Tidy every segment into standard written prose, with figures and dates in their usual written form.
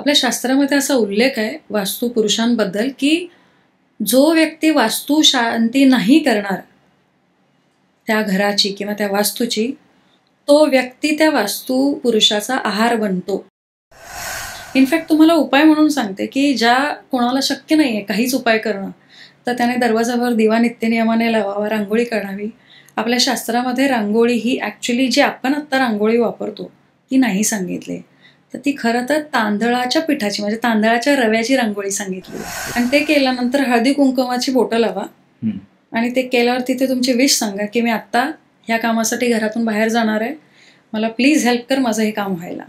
आपल्या शास्त्रामध्ये असा उल्लेख आहे वास्तू पुरुषांबद्दल की जो व्यक्ती वास्तू शांती नाही करणार त्या घराची किंवा त्या वास्तूची, तो व्यक्ती त्या वास्तू पुरुषाचा आहार बनतो. इनफॅक्ट तुम्हाला उपाय म्हणून सांगते की ज्या कोणाला शक्य नाही आहे काहीच उपाय करणं, तर त्याने दरवाजावर दिवा नित्यनियमाने लावावा, रांगोळी काढावी. आपल्या शास्त्रामध्ये रांगोळी ही ॲक्च्युली जी आपण आत्ता रांगोळी वापरतो ती नाही सांगितली, तर ती खरं तर तांदळाच्या पिठाची म्हणजे तांदळाच्या रव्याची रांगोळी सांगितली. आणि ते केल्यानंतर हळदी कुंकुमाची बोटं लावा आणि ते केल्यावर तिथे तुमची विश सांगा की मी आत्ता ह्या कामासाठी घरातून बाहेर जाणार आहे, मला प्लीज हेल्प कर माझं हे काम व्हायला.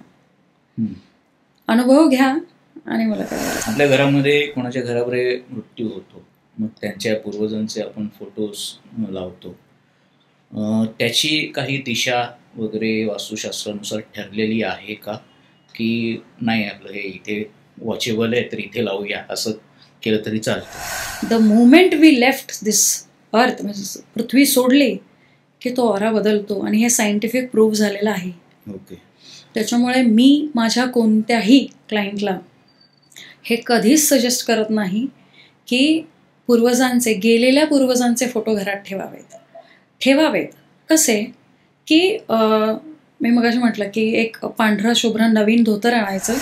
अनुभव घ्या आणि मला कळवा. आपल्या घरामध्ये कोणाच्या घरामध्ये मृत्यू होतो, मग त्यांच्या पूर्वजांचे आपण फोटोज लावतो, त्याची काही दिशा वगैरे वास्तुशास्त्रानुसार ठरलेली आहे का, की नाही आपलं हे इथे वॉचेबल आहे तर इथे लावूया असं केलं तरी चालतं? The moment we left this earth म्हणजे पृथ्वी सोडली की तो ऑरा बदलतो आणि हे सायंटिफिक प्रूव्ह झालेलं आहे. ओके. त्याच्यामुळे मी माझ्या कोणत्याही क्लायंटला हे कधीच सजेस्ट करत नाही की गेलेल्या पूर्वजांचे फोटो घरात ठेवावेत. कसे की मी मगाशी म्हटलं की एक पांढरं शुभ्र नवीन धोतर आणायचं,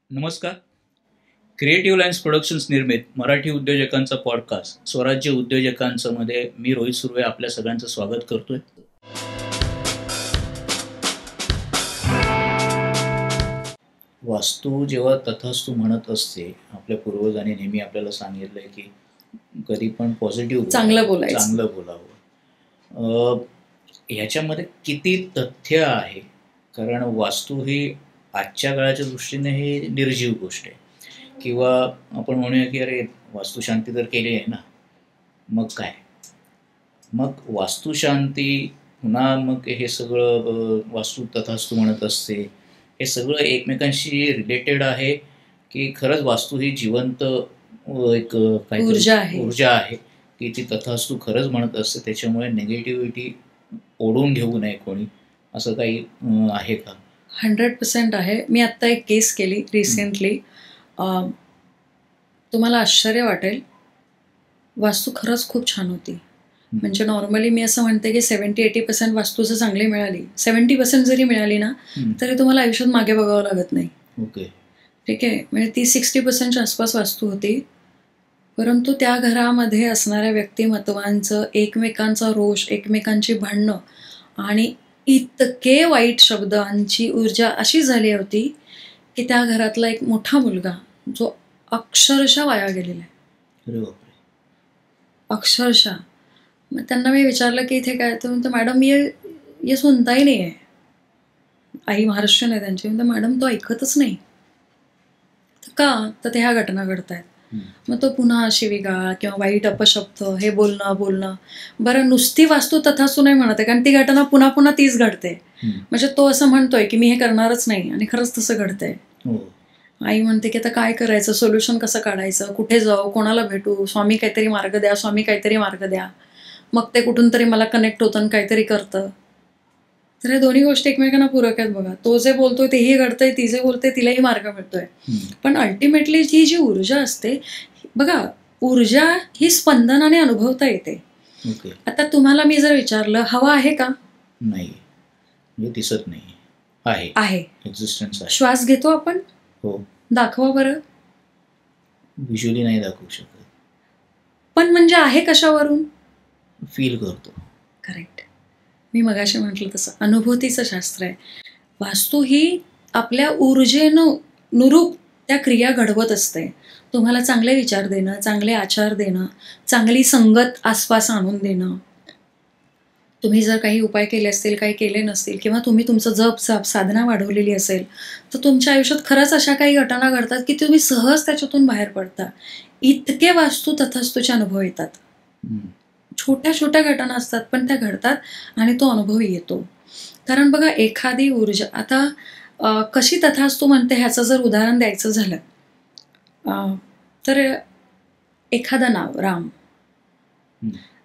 नमस्कार. क्रिएटिव्ह लाईन्स प्रोडक्शन्स निर्मित मराठी उद्योजकांचा पॉडकास्ट स्वराज्य उद्योजकांचं मध्ये मी रोहित सुर्वे आपल्या सगळ्यांचं स्वागत करतोय. वास्तू जेव्हा तथास्तु म्हणत असते, आपल्या पूर्वजांनी नेहमी आपल्याला सांगितलंय की कधी पण पॉझिटिव्ह चांगलं बोलावं. ह्याच्यामध्ये किती तथ्य आहे? कारण वास्तू ही आजच्या काळाच्या दृष्टीने हे निर्जीव गोष्ट आहे, किंवा आपण म्हणूया की अरे वास्तुशांती तर केली आहे ना, मग काय, मग वास्तुशांती पुन्हा मग हे सगळं वास्तू तथास्तु म्हणत असते, हे सगळं एकमेकांशी रिलेटेड आहे की खरंच वास्तू ही जिवंत एक काही ऊर्जा आहे की ती तथास्तु खरंच म्हणत असते, त्याच्यामुळे निगेटिव्हिटी ओढून घेऊ नये कोणी, असं काही आहे का? 100% आहे. मी आत्ता एक केस केली रिसेंटली. तुम्हाला आश्चर्य वाटेल, वास्तू खरंच खूप छान होती. म्हणजे नॉर्मली मी असं म्हणते की 70-80% वास्तू जर चांगली मिळाली, 70% जरी मिळाली ना तरी तुम्हाला आयुष्यात मागे बघावं लागत नाही. ओके, ठीक आहे. म्हणजे ती 60%च्या आसपास वास्तू होती, परंतु त्या घरामध्ये असणाऱ्या व्यक्तिमत्वांचं, एकमेकांचा रोष, एकमेकांची भांडणं आणि इतके वाईट शब्दांची ऊर्जा अशी झाली होती की त्या घरातला एक मोठा मुलगा जो अक्षरशः वाया गेलेला आहे. अक्षरशः. मग त्यांना मी विचारलं की इथे काय, तर म्हणतो मॅडम मी ये सुनताही नाही आहे. आई महाराष्ट्रीयन आहे त्यांची. म्हणतो मॅडम तो ऐकतच नाही. का, तर ते ह्या घटना घडत आहेत. मग तो पुन्हा शिवीगाळ किंवा वाईट अपशब्द हे बोलणं. बरं, नुसती वास्तू तथास्तु नाही म्हणत आहे, कारण ती घटना पुन्हा पुन्हा तीच घडते. म्हणजे तो असं म्हणतोय की मी हे करणारच नाही आणि खरंच तसं घडतंय. आई म्हणते की आता काय करायचं, सोल्युशन कसं काढायचं, कुठे जाऊ, कोणाला भेटू, स्वामी काहीतरी मार्ग द्या. मग ते कुठून तरी मला कनेक्ट होतं आणि काहीतरी करतं. तर हे दोन्ही गोष्टी एकमेकांना पूरक आहेत बघा. तो जे बोलतोय तेही घडतंय, ती जे बोलते तिलाही मार्ग मिळतोय. पण अल्टिमेटली ही जी ऊर्जा असते बघा, ऊर्जा ही स्पंदनाने अनुभवता येते. आता तुम्हाला मी जर विचारलं हवा आहे का, नाही, दिसत नाही. आहे एक्झिस्टन्स आहे. श्वास घेतो आपण, हो, दाखवा बरं. व्हिज्युअली नाही दाखवू शकत, पण म्हणजे आहे कशावरून, फील करतो. करेक्ट. मी मगाशी म्हटलं तसं अनुभूतीचं शास्त्र आहे. वास्तू ही आपल्या ऊर्जेनं नुरूप त्या क्रिया घडवत असते. तुम्हाला चांगले विचार देणं, चांगले आचार देणं, चांगली संगत आसपास आणून देणं. तुम्ही जर काही उपाय केले असतील, काही केले नसतील, किंवा तुम्ही तुमचं जप साधना वाढवलेली असेल, तर तुमच्या आयुष्यात खरंच अशा काही घटना घडतात की तुम्ही सहज त्याच्यातून बाहेर पडता. इतके वास्तू तथास्तूचे अनुभव येतात. छोट्या छोट्या घटना असतात पण त्या घडतात आणि तो अनुभव येतो. कारण बघा एखादी ऊर्जा आता कशी तथास्तु म्हणते ह्याचं जर उदाहरण द्यायचं झालं तर एखादं नाव राम,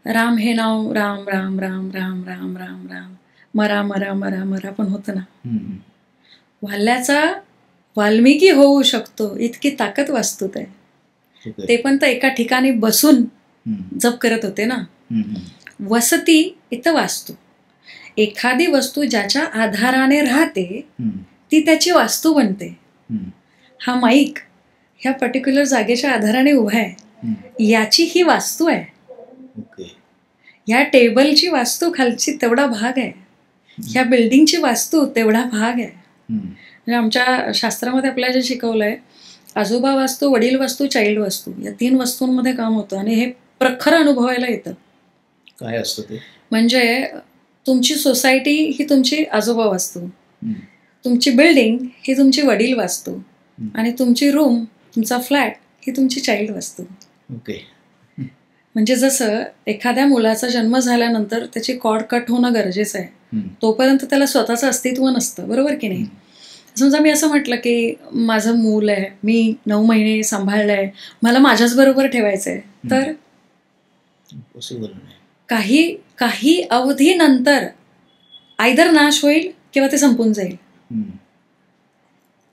राम हे नाव राम राम राम राम राम राम राम मरा मरा मरा मरा पण होतं ना. वाल्याचा वाल्मिकी होऊ शकतो इतकी ताकद वास्तूत आहे. ते पण तर एका ठिकाणी बसून जप करत होते ना. वसती इथं वास्तू. एखादी वस्तू ज्याच्या आधाराने राहते ती त्याची वास्तू बनते. हा माईक ह्या पर्टिक्युलर जागेच्या आधाराने उभा आहे, याची ही वास्तू आहे. ह्या टेबलची वास्तू खालची तेवढा भाग आहे, ह्या बिल्डिंगची वास्तू तेवढा भाग आहे. म्हणजे आमच्या शास्त्रामध्ये आपल्याला जे शिकवलंय, आजोबा वास्तू, वडील वास्तू, चाइल्ड वास्तू, या 3 वस्तूंमध्ये काम होतं. आणि हे प्रखर अनुभवायला येतं. काय असतं ते? म्हणजे तुमची सोसायटी ही तुमची आजोबा वास्तू, तुमची बिल्डिंग ही तुमची वडील वास्तू, आणि तुमची रूम, तुमचा फ्लॅट ही तुमची चाइल्ड वास्तू. ओके. म्हणजे जसं एखाद्या मुलाचा जन्म झाल्यानंतर त्याची कॉर्ड कट होणं गरजेचं आहे, तोपर्यंत त्याला स्वतःचं अस्तित्व नसतं, बरोबर की नाही? समजा मी असं म्हटलं की माझं मूल आहे, मी 9 महिने सांभाळलंय, मला माझ्याच बरोबर ठेवायचंय, तर पॉसिबल नाही. काही अवधीनंतर आयदर नाश होईल किंवा ते संपून जाईल.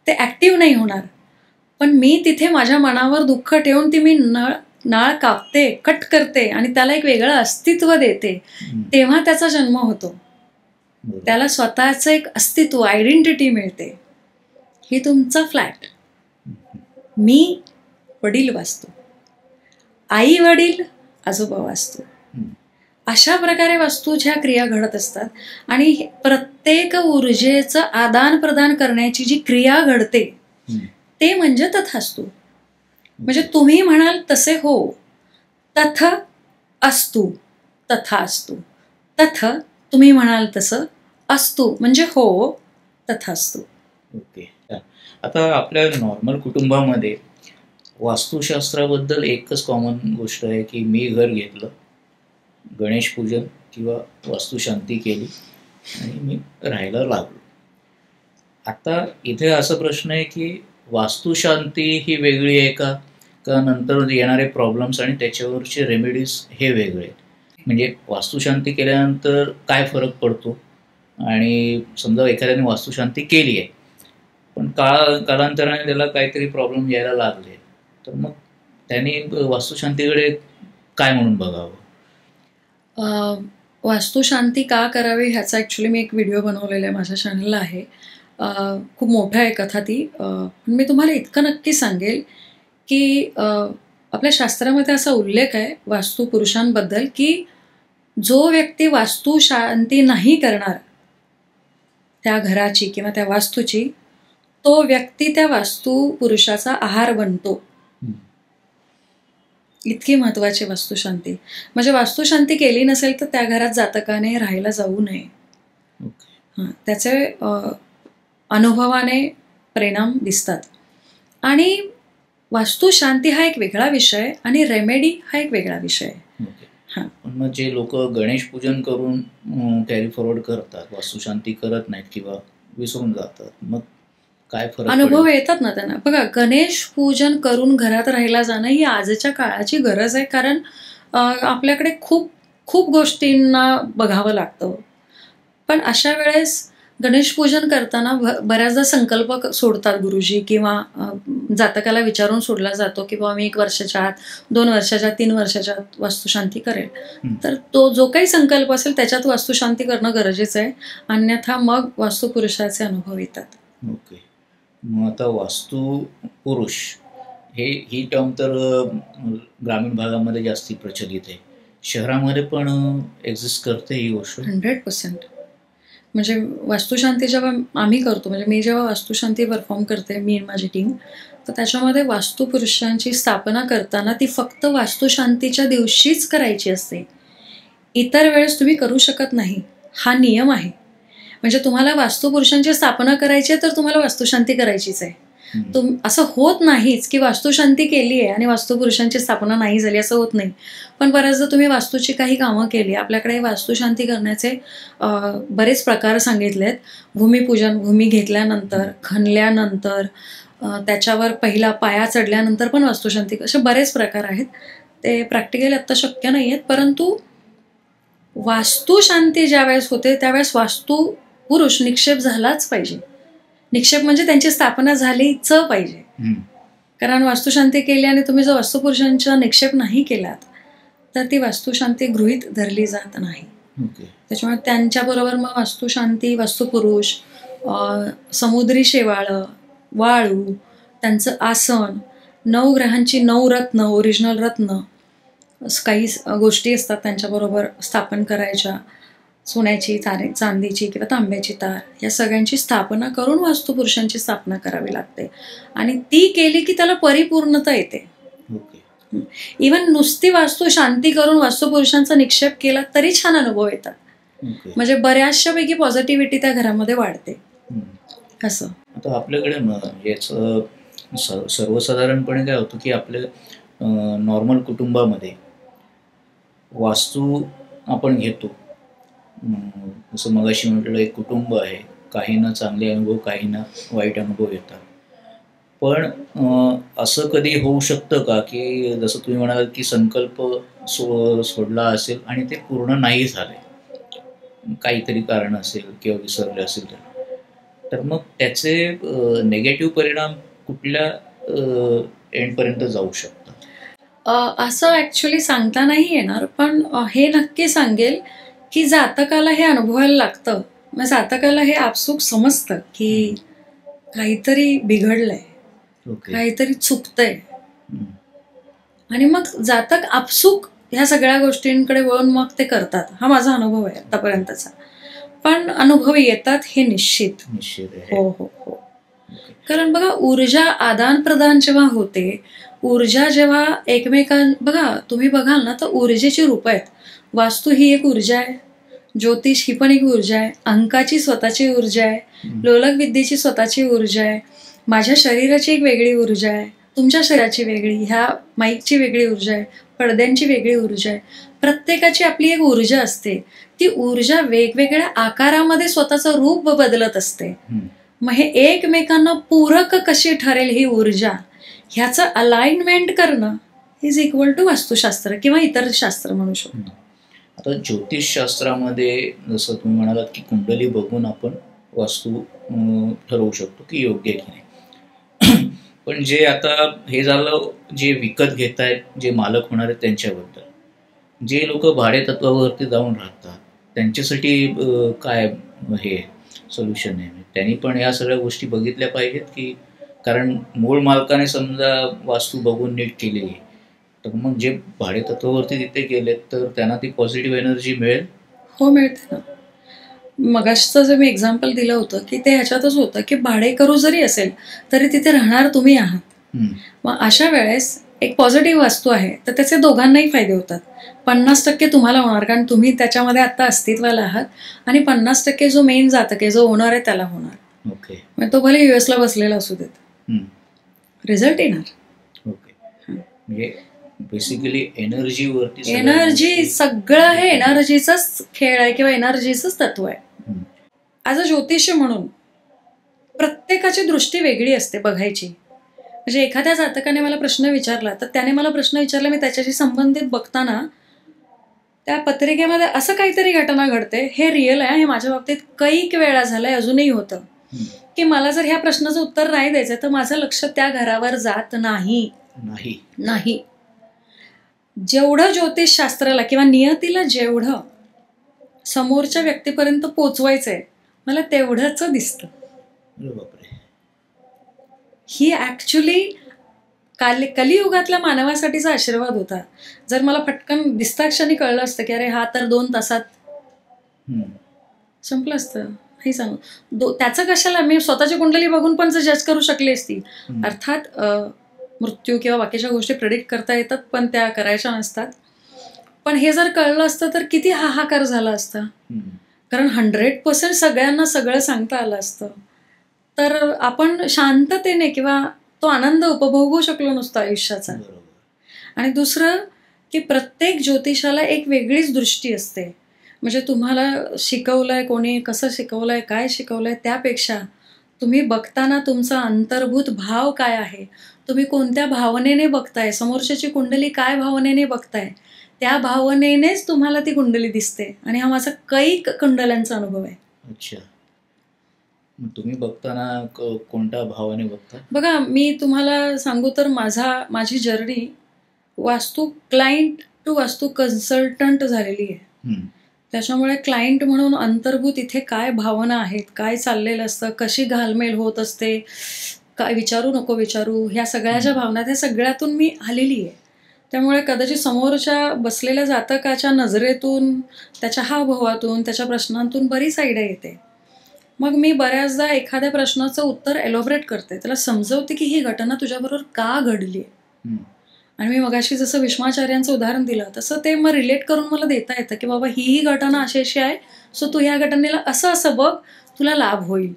ते ऍक्टिव्ह नाही होणार. पण मी तिथे माझ्या मनावर दुःख ठेवून ती मी नाळ कापते, कट करते आणि त्याला एक वेगळं अस्तित्व देते, तेव्हा त्याचा जन्म होतो. त्याला स्वतःचं एक अस्तित्व, आयडेंटिटी मिळते. ही तुमचा फ्लॅट. मी वडील वास्तू, आई वडील, आजोबा वास्तू. अशा प्रकारे वास्तूच्या क्रिया घडत असतात. आणि प्रत्येक ऊर्जेचं आदान प्रदान करण्याची जी क्रिया घडते ते म्हणजे तथास्तु. म्हणजे तुम्ही म्हणाल तसे हो, तथ अस्तु, तथास्तु. तथ तुम्ही म्हणाल तसं, अस्तु म्हणजे हो, तथास्तु. ओके. आता आपल्या नॉर्मल कुटुंबामध्ये वास्तुशास्त्राबद्दल एकच कॉमन गोष्ट आहे की मी घर घेतलं, गणेश पूजन किंवा वास्तुशांती केली आणि मी राहायला लागलो. आता इथे असा प्रश्न आहे की वास्तुशांती ही वेगळी आहे का नंतर येणारे प्रॉब्लेम्स आणि त्याच्यावरचे रेमेडीज हे वेगळे? म्हणजे वास्तुशांती केल्यानंतर काय फरक पडतो? आणि समजा एखाद्याने वास्तुशांती केली आहे पण कालांतराने त्याला काहीतरी प्रॉब्लेम यायला लागले, तर मग त्याने वास्तुशांतीकडे काय म्हणून बघावं? वास्तुशांती का करावी ह्याचा ॲक्च्युली मी एक व्हिडिओ बनवलेला आहे, माझ्या चॅनलला आहे. खूप मोठा आहे कथा ती. मी तुम्हाला इतकं नक्की सांगेल की आपल्या शास्त्रामध्ये असा उल्लेख आहे वास्तुपुरुषांबद्दल की जो व्यक्ती वास्तुशांती नाही करणार त्या घराची किंवा त्या वास्तूची, तो व्यक्ती त्या वास्तुपुरुषाचा आहार बनतो. इतकी महत्त्वाची वास्तुशांती. म्हणजे वास्तुशांती केली नसेल तर त्या घरात जातकाने राहायला जाऊ नये. त्याचे अनुभवाने परिणाम दिसतात. आणि वास्तुशांती हा एक वेगळा विषय आणि रेमेडी हा एक वेगळा विषय. पण मग जे लोक गणेश पूजन करून कॅरी फॉरवर्ड करतात, वास्तुशांती करत नाहीत किंवा विसरून जातात, मग काय फरक? अनुभव येतात ना त्यांना. बघा, गणेश पूजन करून घरात राहायला जाणं ही आजच्या काळाची गरज आहे. कारण आपल्याकडे खूप खूप गोष्टींना बघावं लागतं. पण अशा वेळेस गणेश पूजन करताना बऱ्याचदा संकल्प सोडतात गुरुजी किंवा जातकाला विचारून सोडला जातो की बाबा मी 1 वर्षाच्या आत, 2 वर्षाच्या, 3 वर्षाच्या आत वास्तुशांती करेल. तर तो जो काही संकल्प असेल त्याच्यात वास्तुशांती करणं गरजेचं आहे. अन्यथा मग वास्तुपुरुषाचे अनुभव येतात. ओके. मग आता वास्तुपुरुष ही टर्म तर ग्रामीण भागामध्ये जास्ती प्रचलित आहे. शहरामध्ये पण एक्झिस्ट करते ही गोष्ट? 100%. म्हणजे वास्तुशांती जेव्हा आम्ही करतो, म्हणजे मी जेव्हा वास्तुशांती परफॉर्म करते, मी आणि माझी टीम, तर त्याच्यामध्ये वास्तुपुरुषांची स्थापना करताना ती फक्त वास्तुशांतीच्या दिवशीच करायची असते. इतर वेळेस तुम्ही करू शकत नाही, हा नियम आहे. म्हणजे तुम्हाला वास्तुपुरुषांची स्थापना करायची आहे तर तुम्हाला वास्तुशांती करायचीच आहे. असं होत नाहीच की वास्तुशांती केली आहे आणि वास्तुपुरुषांची स्थापना नाही झाली, असं होत नाही. पण बऱ्याचदा तुम्ही वास्तूची काही कामं केली, आपल्याकडे वास्तुशांती करण्याचे बरेच प्रकार सांगितलेत. भूमिपूजन, भूमी घेतल्यानंतर, खणल्यानंतर, त्याच्यावर पहिला पाया चढल्यानंतर पण वास्तुशांती, असे बरेच प्रकार आहेत. ते प्रॅक्टिकली आत्ता शक्य नाही आहेत, परंतु वास्तुशांती ज्यावेळेस होते त्यावेळेस वास्तुपुरुष निक्षेप झालाच पाहिजे. निक्षेप म्हणजे त्यांची स्थापना झालीच पाहिजे. कारण वास्तुशांती केली आणि तुम्ही जर वास्तुपुरुषांचा निक्षेप नाही केलात तर ती वास्तुशांती गृहीत धरली जात नाही. त्याच्यामुळे त्यांच्याबरोबर मग वास्तुशांती, वास्तुपुरुष, समुद्री शेवाळं, वाळू, त्यांचं आसन, 9 ग्रहांची 9 रत्न, ओरिजिनल रत्न, काही गोष्टी असतात त्यांच्याबरोबर स्थापन करायच्या. सोन्याची, चांदीची किंवा तांब्याची तार, या सगळ्यांची स्थापना करून वास्तुपुरुषांची स्थापना करावी लागते. आणि ती केली की त्याला परिपूर्णता येते. इव्हन नुसती वास्तू शांती करून वास्तुपुरुषांचा निक्षेप केला तरी छान अनुभव येतात. म्हणजे बऱ्याचशा पैकी पॉझिटिव्हिटी त्या घरामध्ये वाढते. असं आता आपल्याकडे याचं सर्वसाधारणपणे काय होतं की आपल्या नॉर्मल कुटुंबामध्ये वास्तू आपण घेतो, जसं मगाशी म्हटलं एक कुटुंब आहे, काहींना चांगले अनुभव, काहींना वाईट अनुभव येतात. पण असं कधी होऊ शकतं का की जसं तुम्ही म्हणाल की संकल्प सोडला असेल आणि ते पूर्ण नाही झाले, काहीतरी कारण असेल किंवा विसरले असेल तर मग त्याचे नेगेटिव्ह परिणाम कुठल्या एंडपर्यंत जाऊ शकतात? असं ॲक्च्युली सांगता नाही येणार, पण हे नक्की सांगेल की जातकाला हे अनुभवायला लागतं. मग जातकाला हे आपसूक समजतं की काहीतरी बिघडलंय, काहीतरी चुकतंय, आणि मग जातक आपसूक ह्या सगळ्या गोष्टींकडे वळून मग ते करतात. हा माझा अनुभव आहे आतापर्यंतचा. पण अनुभव येतात हे निश्चित. हो हो हो. कारण बघा, ऊर्जा आदान प्रदान जेव्हा होते, ऊर्जा जेव्हा बघा तुम्ही बघाल ना तर ऊर्जेची रूप आहेत. वास्तू ही एक ऊर्जा आहे, ज्योतिष ही पण एक ऊर्जा आहे, अंकाची स्वतःची ऊर्जा आहे, लोलक विद्येची स्वतःची ऊर्जा आहे, माझ्या शरीराची एक वेगळी ऊर्जा आहे, तुमच्या शरीराची वेगळी, ह्या माईकची वेगळी ऊर्जा आहे, पडद्यांची वेगळी ऊर्जा आहे. प्रत्येकाची आपली एक ऊर्जा असते. ती ऊर्जा वेगवेगळ्या आकारामध्ये स्वतःचं रूप बदलत असते. मग हे एकमेकांना पूरक कशी ठरेल ही ऊर्जा, ह्याचं अलाइनमेंट करणं इज इक्वल टू वास्तुशास्त्र किंवा इतर शास्त्र म्हणू शकतो. आता ज्योतिषशास्त्रामध्ये जसं तुम्ही म्हणालात की कुंडली बघून आपण वास्तू ठरवू शकतो की योग्य की नाही. पण जे आता हे झालं, जे विकत घेत आहेत, जे मालक होणार आहेत त्यांच्याबद्दल, जे लोक भाडे तत्वावरती जाऊन राहतात त्यांच्यासाठी काय हे सोल्युशन आहे? त्यांनी पण या सगळ्या गोष्टी बघितल्या पाहिजेत की, कारण मूळ मालकाने समजा वास्तू बघून नीट केलेली आहे, तर मग जे भाडे तत्वावरती तिथे गेलेत तर त्यांना ती पॉझिटिव्ह एनर्जी मिळेल? हो, मिळते ना. मगाशीचं जे मी एक्झाम्पल दिलं होतं की ते ह्याच्यातच होतं की भाडेकरू जरी असेल तरी तिथे राहणार तुम्ही आहात. मग अशा वेळेस एक पॉझिटिव्ह वास्तू आहे तर त्याचे दोघांनाही फायदे होतात. 50% तुम्हाला होणार कारण तुम्ही त्याच्यामध्ये आता अस्तित्वाला आहात, आणि 50% जो मेन जातक आहे, जो ओनर आहे, त्याला होणार. मग तो भले US बसलेला असू देत, रिझल्ट येणार. म्हणजे बेसिकली एनर्जी, सगळं हे एनर्जीचाच खेळ आहे किंवा एनर्जीचंच तत्व आहे. ॲज अ ज्योतिष म्हणून प्रत्येकाची दृष्टी वेगळी असते बघायची. म्हणजे एखाद्या जातकाने मला प्रश्न विचारला तर त्याने मला प्रश्न विचारला, मी त्याच्याशी संबंधित बघताना त्या पत्रिकेमध्ये असं काहीतरी घटना घडते, हे रिअल आहे, हे माझ्या बाबतीत कैक वेळा झालंय, अजूनही होतं, की मला जर ह्या प्रश्नाचं उत्तर नाही द्यायचं तर माझं लक्ष त्या घरावर जात नाही. जेवढं ज्योतिषशास्त्राला किंवा नियतीला जेवढं समोरच्या व्यक्तीपर्यंत पोचवायचंय मला तेवढंच दिसतं. ही ऍक्च्युली कलियुगातल्या मानवासाठीचा आशीर्वाद होता. जर मला पटकन दिसताक्षणी कळलं असतं की अरे हा तर 2 तासात संपलं असतं, हे सांगू त्याचं कशाला, मी स्वतःची कुंडली बघून पण जज करू शकली असती. अर्थात मृत्यू किंवा बाकीच्या गोष्टी प्रेडिक्ट करता येतात पण त्या करायच्या नसतात. पण हे जर कळलं असतं तर किती हाहाकार झाला असता, कारण 100% सगळ्यांना सगळं सांगता आलं असतं. तर आपण शांततेने किंवा तो आनंद उपभोगू शकलो नसतो आयुष्याचा. बरोबर. आणि दुसरं की प्रत्येक ज्योतिषाला एक वेगळीच दृष्टी असते. म्हणजे तुम्हाला शिकवलंय कोणी, कसं शिकवलंय, काय शिकवलंय, त्यापेक्षा तुम्ही बघताना तुमचा अंतर्भूत भाव काय आहे, तुम्ही कोणत्या भावनेने बघताय, समोरच्याची कुंडली काय भावनेने बघताय, त्या भावनेनेच तुम्हाला ती कुंडली दिसते. आणि हा माझा कैक कुंडल्यांचा अनुभव आहे. अच्छा. मग तुम्ही बघताना कोणत्या भावाने बघता? बघा, मी तुम्हाला सांगू तर माझी जर्नी वास्तू क्लायंट टू वास्तू कन्सल्टंट झालेली आहे. त्याच्यामुळे क्लायंट म्हणून अंतर्भूत इथे काय भावना आहेत, काय चाललेलं असतं, कशी घालमेल होत असते, काय विचारू नको विचारू, ह्या सगळ्या ज्या भावना त्या सगळ्यातून मी आलेली आहे. त्यामुळे कदाचित समोरच्या बसलेल्या जातकाच्या नजरेतून, त्याच्या हावभावातून, त्याच्या प्रश्नांतून बरीच आयडिया येते. मग मी बऱ्याचदा एखाद्या प्रश्नाचं उत्तर एलॉबरेट करते, त्याला समजवते की ही घटना तुझ्याबरोबर का घडली आहे. आणि मी मगाशी जसं विश्वाचार्यांचं उदाहरण दिलं तसं ते मग रिलेट करून मला देता येतं की बाबा ही घटना अशी अशी आहे, सो तू ह्या घटनेला असं असं बघ, तुला लाभ होईल.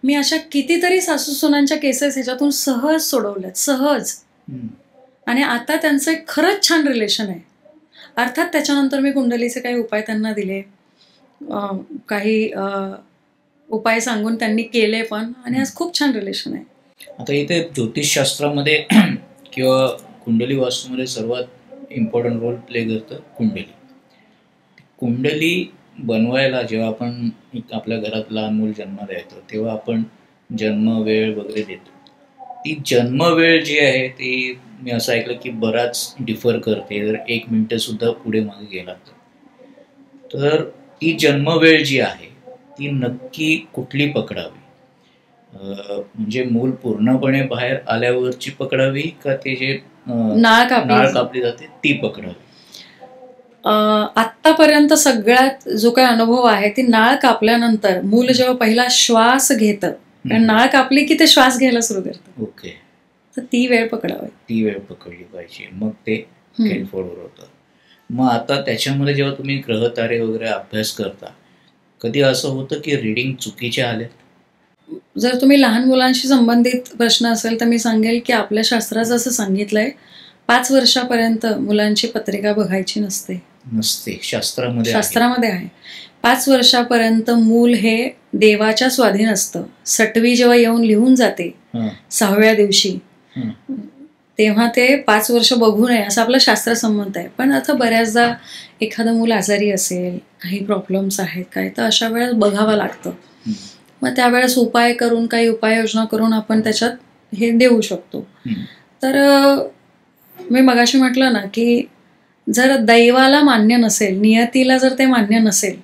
मी अशा कितीतरी सासू सुनांच्या केसेस ह्याच्यातून सहज सोडवल्यात, सहज. आणि आता त्यांचं एक खरंच छान रिलेशन आहे. अर्थात त्याच्यानंतर मी कुंडलीचे काही उपाय त्यांना दिले, काही उपाय सांगून त्यांनी केले पण, आणि आज खूप छान रिलेशन आहे. आता इथे ज्योतिषशास्त्रामध्ये किंवा कुंडली वास्तूमध्ये सर्वात इम्पॉर्टंट रोल प्ले करतं कुंडली. कुंडली बनवायला जेव्हा आपण आपल्या घरात लहान मूल जन्माला येतं तेव्हा आपण जन्मवेळ वगैरे देतो. ती जन्मवेळ जी आहे ती मी असं ऐकलं की बराच डिफर करते, जर 1 मिनिटंसुद्धा पुढे मागे गेला तर ती जन्मवेळ जी आहे ती नक्की कुठली पकडावी? म्हणजे मूल पूर्णपणे बाहेर आल्यावरची पकडावी का ते जे नाळ कापली जाते ती पकडावी? आत्तापर्यंत सगळ्यात जो काही अनुभव आहे ती नाळ कापल्यानंतर मूल जेव्हा पहिला श्वास घेतं, कारण नाळ कापली की ते श्वास घ्यायला सुरू करतं. ओके. तर ती वेळ पकडावी, ती वेळ पकडली पाहिजे, मग ते केल फॉरवर्ड होतं. मग आता त्याच्यामध्ये जेव्हा तुम्ही ग्रहतारे वगैरे अभ्यास करता, कधी असं होतं की रिडिंग चुकीचे आले? जर तुम्ही लहान मुलांशी संबंधित प्रश्न असेल तर मी सांगेल की आपल्या शास्त्राचं असं सांगितलंय 5 वर्षापर्यंत मुलांची पत्रिका बघायची नसते. शास्त्रामध्ये आहे 5 वर्षापर्यंत मूल हे देवाच्या स्वाधीन असतं. सटवी जेव्हा येऊन लिहून जाते 6व्या दिवशी, तेव्हा ते 5 वर्ष बघू नये असं आपलं शास्त्र संमत आहे. पण आता बऱ्याचदा एखादं मूल आजारी असेल, काही प्रॉब्लेम्स आहेत काय, तर अशा वेळेस बघावं लागतं. मग त्यावेळेस उपाय करून, काही उपाययोजना करून आपण त्याच्यात हे देऊ शकतो. तर मी मगाशी म्हटलं ना की जर दैवाला मान्य नसेल, नियतीला जर ते मान्य नसेल,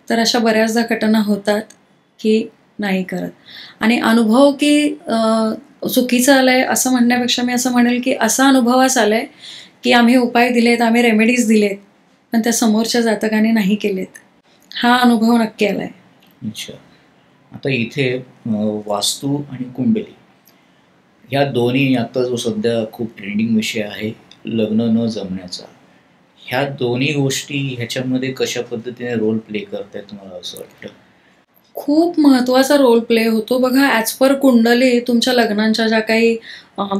तर अशा बऱ्याचदा घटना होतात की नाही करत. आणि अनुभव की चुकीचं आलंय असं म्हणण्यापेक्षा मी असं म्हणेल की असा अनुभवास आलाय की आम्ही उपाय दिलेत, आम्ही रेमेडीज दिलेत, पण त्या समोरच्या जातकाने नाही केलेत. हा अनुभव नक्की आलाय. अच्छा. आता इथे वास्तू आणि कुंडली ह्या दोन्ही, आता जो सध्या खूप ट्रेंडिंग विषय आहे लग्न न जमण्याचा, ह्या दोन्ही गोष्टी ह्याच्यामध्ये कशा पद्धतीने रोल प्ले करतायत तुम्हाला असं वाटतं? खूप महत्त्वाचा रोल प्ले होतो. बघा, ॲज पर कुंडली तुमच्या लग्नांच्या ज्या काही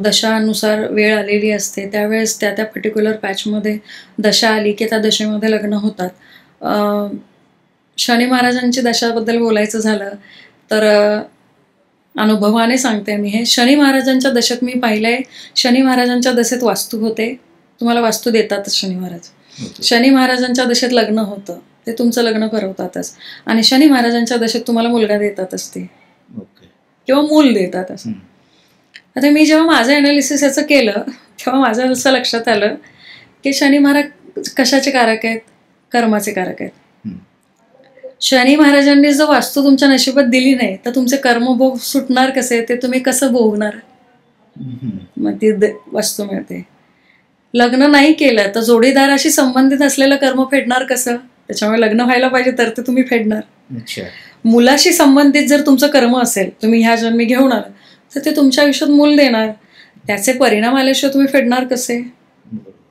दशानुसार वेळ आलेली असते त्यावेळेस त्या त्या पर्टिक्युलर पॅचमध्ये दशा आली की त्या दशेमध्ये लग्न होतात. शनी महाराजांची दशाबद्दल बोलायचं झालं तर अनुभवाने सांगते मी हे. शनी महाराजांच्या दशेत मी पाहिलंय, शनी महाराजांच्या दशेत वास्तू होते, तुम्हाला वास्तू देतातच शनी महाराज. शनी महाराजांच्या दशेत लग्न होतं, ते तुमचं लग्न करवतातच. आणि शनी महाराजांच्या दशेत तुम्हाला मुलगा देतातच ते, किंवा मूल देतातच. आता मी जेव्हा माझं ॲनालिसिस याचं केलं तेव्हा माझं असं लक्षात आलं की शनी महाराज कशाचे कारक आहेत? कर्माचे कारक आहेत. शनी महाराजांनी जर वास्तू तुमच्या नशिबात दिली नाही तर तुमचे कर्मभोग सुटणार कसे, ते तुम्ही कसं भोगणार? मग ती वास्तू मिळते. लग्न नाही केलं तर जोडीदाराशी संबंधित असलेलं कर्म फेडणार कसं? त्याच्यामुळे लग्न व्हायला पाहिजे तर ते तुम्ही फेडणार. मुलाशी संबंधित जर तुमचं कर्म असेल, तुम्ही ह्या जन्मी घेऊन आला, तर ते तुमच्या आयुष्यात मूल देणार, त्याचे परिणाम आल्याशिवाय तुम्ही फेडणार कसे?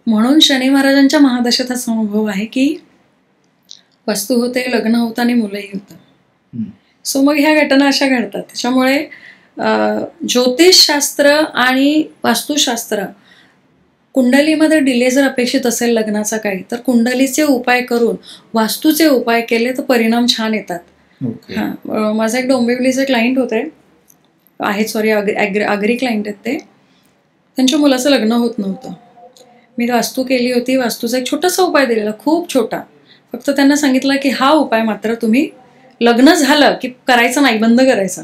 म्हणून शनी महाराजांच्या महादशेत असा अनुभव आहे की वस्तू होते, लग्न होतं आणि मुलंही होतं. सो मग ह्या घटना अशा घडतात. त्याच्यामुळे ज्योतिषशास्त्र आणि वास्तुशास्त्र, कुंडलीमध्ये डिले जर अपेक्षित असेल लग्नाचा काही, तर कुंडलीचे उपाय करून वास्तूचे उपाय केले तर परिणाम छान येतात. हां, माझा एक डोंबिवलीचे क्लायंट होते, आगरी क्लायंट आहेत ते. त्यांच्या मुलाचं लग्न होत नव्हतं. मी वास्तू केली होती, वास्तूचा एक छोटासा उपाय दिलेला, खूप छोटा. फक्त त्यांना सांगितलं की हा उपाय मात्र तुम्ही लग्न झालं की करायचा नाही, बंद करायचा.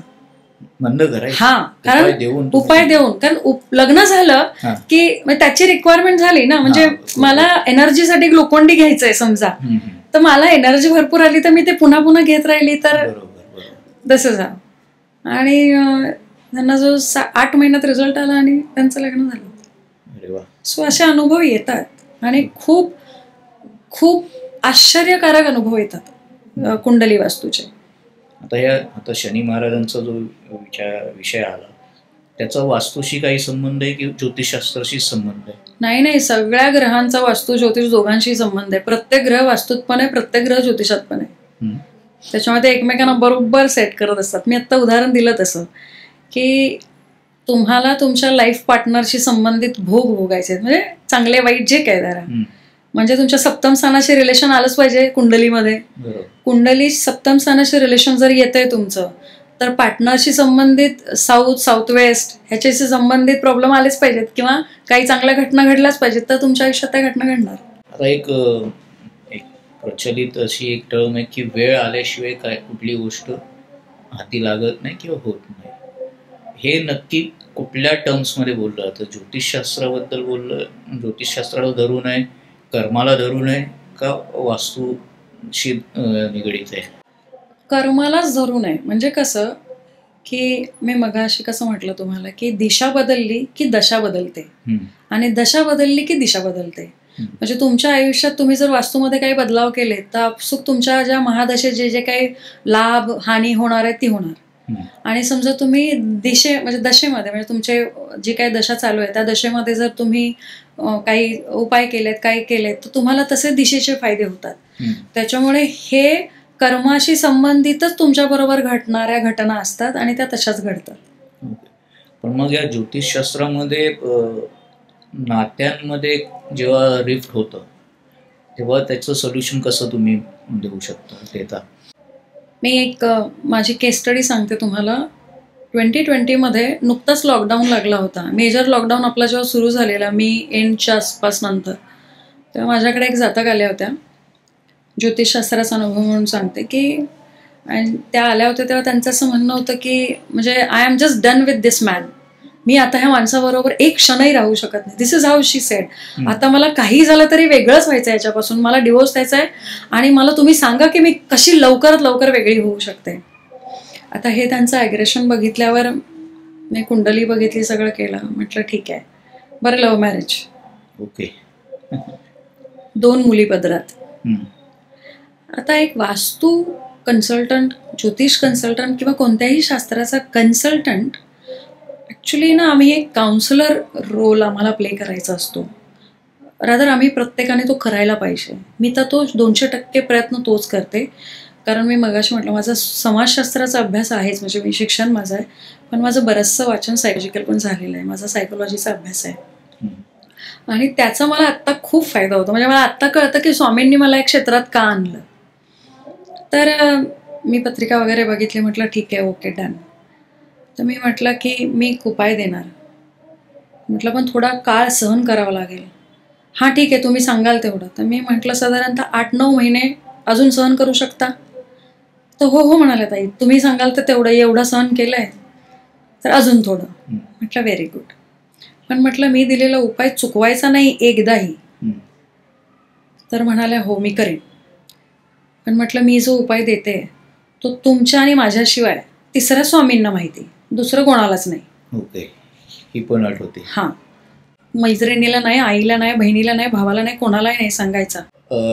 हा, कारण उपाय देऊन, कारण लग्न झालं की त्याची रिक्वायरमेंट झाली ना, म्हणजे मला एनर्जीसाठी ग्लुकोन-डी घ्यायचंय समजा, तर मला एनर्जी भरपूर आली तर मी ते पुन्हा पुन्हा घेत राहिली तर तसं झालं. आणि त्यांना जो 8 महिन्यात रिझल्ट आला आणि त्यांचं लग्न झालं. सो असे अनुभव येतात आणि खूप खूप आश्चर्यकारक अनुभव येतात कुंडली वास्तूचे. आता शनी महाराजांचा जो विषय आला, त्याचा वास्तूशी काही संबंध आहे की ज्योतिषशास्त्राशी संबंध आहे? नाही, सगळ्या ग्रहांचा वास्तू ज्योतिष दोघांशी संबंध आहे. प्रत्येक ग्रह वास्तूत पण आहे, प्रत्येक ग्रह ज्योतिषात पण आहे. त्याच्यामुळे ते एकमेकांना बरोबर सेट करत असतात. मी आत्ता उदाहरण दिलं तसं की तुम्हाला तुमच्या लाईफ पार्टनरशी संबंधित भोग भोगायचे आहेत, म्हणजे चांगले वाईट जे काय जरा, म्हणजे तुमच्या सप्तम स्थानाशी रिलेशन आलंच पाहिजे कुंडलीमध्ये. कुंडली सप्तम स्थानाशी रिलेशन जर येतंय तुमचं, तर पार्टनरशी संबंधित साऊथ वेस्ट ह्याच्याशी संबंधित प्रॉब्लेम आलेच पाहिजेत, किंवा काही चांगल्या घटना घडल्याच पाहिजेत, तर तुमच्या आयुष्यात त्या घटना घडणार. आता एक प्रचलित अशी एक टर्म आहे की वेळ आल्याशिवाय काय कुठली गोष्ट हाती लागत नाही किंवा होत नाही. हे नक्की कुठल्या टर्म्समध्ये बोललं जातं? ज्योतिषशास्त्राबद्दल बोललं, ज्योतिषशास्त्राला धरून आहे, कर्माला धरून आहे, का वास्तूशी निगडीत आहे? कर्मालाच धरून आहे. म्हणजे कसं की मी मगाशी कसं म्हटलं तुम्हाला की दिशा बदलली की दशा बदलते, आणि दशा बदलली की दिशा बदलते. म्हणजे तुमच्या आयुष्यात तुम्ही जर वास्तूमध्ये काही बदलाव केले तर आपसुक तुमच्या ज्या महादशेत जे जे काही लाभ हानी होणार आहे ती होणार. आणि समजा तुम्ही म्हणजे दशेमध्ये, म्हणजे तुमचे जी काही दशा चालू आहे त्या दशेमध्ये जर तुम्ही काही उपाय केलेत, काही केलेत, तर तुम्हाला तसे दिशेचे फायदे होतात. त्याच्यामुळे हे कर्माशी संबंधितच तुमच्याबरोबर घडणाऱ्या घटना असतात आणि त्या तशाच घडतात. पण मग या ज्योतिषशास्त्रामध्ये नात्यांमध्ये जेव्हा रिफ्ट होतं तेव्हा त्याचं सोल्युशन कसं तुम्ही देऊ शकता, देता? मी माझी केस स्टडी सांगते तुम्हाला. 2020मध्ये नुकताच लॉकडाऊन लागला होता. मेजर लॉकडाऊन आपला जेव्हा सुरू झालेला मी एंडच्या आसपास नंतर, तेव्हा माझ्याकडे एक जातक आल्या होत्या. ज्योतिषशास्त्राचा अनुभव म्हणून सांगते की, आणि त्या आल्या होत्या तेव्हा त्यांचं असं म्हणणं होतं की म्हणजे I am just done with this man. मी आता ह्या माणसाबरोबर एक क्षणही राहू शकत नाही. This is how she said. आता मला काही झालं तरी वेगळंच व्हायचं आहे याच्यापासून, मला डिवोर्स द्यायचा आहे आणि मला तुम्ही सांगा की मी कशी लवकरात लवकर वेगळी होऊ शकते. आता हे त्यांचं ॲग्रेशन बघितल्यावर मी कुंडली बघितली, सगळं केलं. म्हटलं ठीक आहे, बरं लव्ह मॅरेज, ओके, 2 मुली पदरात. आता एक वास्तू कन्सल्टंट, ज्योतिष कन्सल्टंट किंवा कोणत्याही शास्त्राचा कन्सल्टंट, ॲक्च्युली ना आम्ही एक काउन्सिलर रोल आम्हाला प्ले करायचा असतो. रादर आम्ही प्रत्येकाने तो करायला पाहिजे. मी तर तो 200% प्रयत्न तोच करते. कारण मी मगाशी म्हटलं माझा समाजशास्त्राचा अभ्यास आहेच, म्हणजे मी शिक्षण माझं आहे, पण माझं बरंचसं वाचन सायकोलॉजिकल पण झालेलं आहे. माझा सायकोलॉजीचा अभ्यास आहे आणि त्याचा मला आत्ता खूप फायदा होतो. म्हणजे मला आत्ता कळतं की स्वामींनी मला या क्षेत्रात का आणलं. तर मी पत्रिका वगैरे बघितली, म्हटलं ठीक आहे, ओके, डन. तर मी म्हटलं की मी उपाय देणार. म्हटलं पण थोडा काळ सहन करावा लागेल. हां ठीक आहे, तुम्ही सांगाल तेवढं. तर मी म्हटलं साधारणतः 8-9 महिने अजून सहन करू शकता? तर हो म्हणाल्या ताई, तुम्ही सांगाल तर एवढं सहन केलं आहे तर अजून थोडं. म्हटलं व्हेरी गुड. पण म्हटलं मी दिलेला उपाय चुकवायचा नाही एकदाही. तर म्हणाल्या हो मी करेन. पण म्हटलं मी जो उपाय देते तो तुमच्या आणि माझ्याशिवाय तिसऱ्या स्वामींना माहिती, दुसरं कोणालाच नाही. ओके, ही पण अट होती. हां, मैत्रिणीला नाही, आईला नाही, बहिणीला नाही, भावाला नाही, कोणालाही नाही सांगायचा.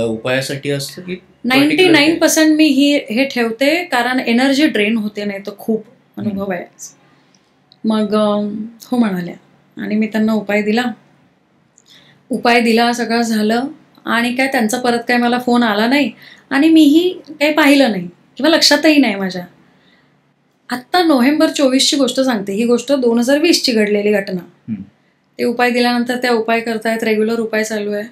उपायासाठी असतं की 99% मी हे ठेवते, कारण एनर्जी ड्रेन होते, नाही तर खूप अनुभव आहे. मग हो म्हणाल्या आणि मी त्यांना उपाय दिला, सगळं झालं. आणि काय त्यांचा परत काय मला फोन आला नाही आणि मीही काही पाहिलं नाही किंवा लक्षातही नाही माझ्या. आत्ता नोव्हेंबर 24ची गोष्ट सांगते. ही गोष्ट 2020ची घडलेली घटना. ते उपाय दिल्यानंतर त्या उपाय करतायत, रेग्युलर उपाय चालू आहे.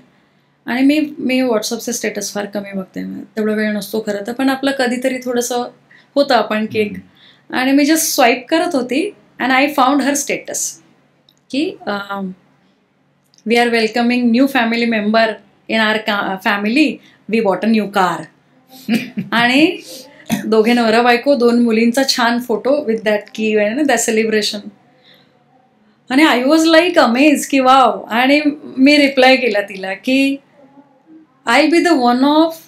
आणि मी व्हॉट्सअपचे स्टेटस फार कमी बघते, तेवढा वेळ नसतो खरं तर, पण आपलं कधीतरी थोडंसं होतं आपण केक. आणि मी जस्ट स्वाईप करत होती and I found her status की we are welcoming new family member in our family, we bought a new car. आणि दोघे नवरा बायको, 2 मुलींचा छान फोटो विथ दॅट की दॅट सेलिब्रेशन. आणि आय वॉज लाईक अमेज की वाव. आणि मी रिप्लाय केला तिला की I be the one of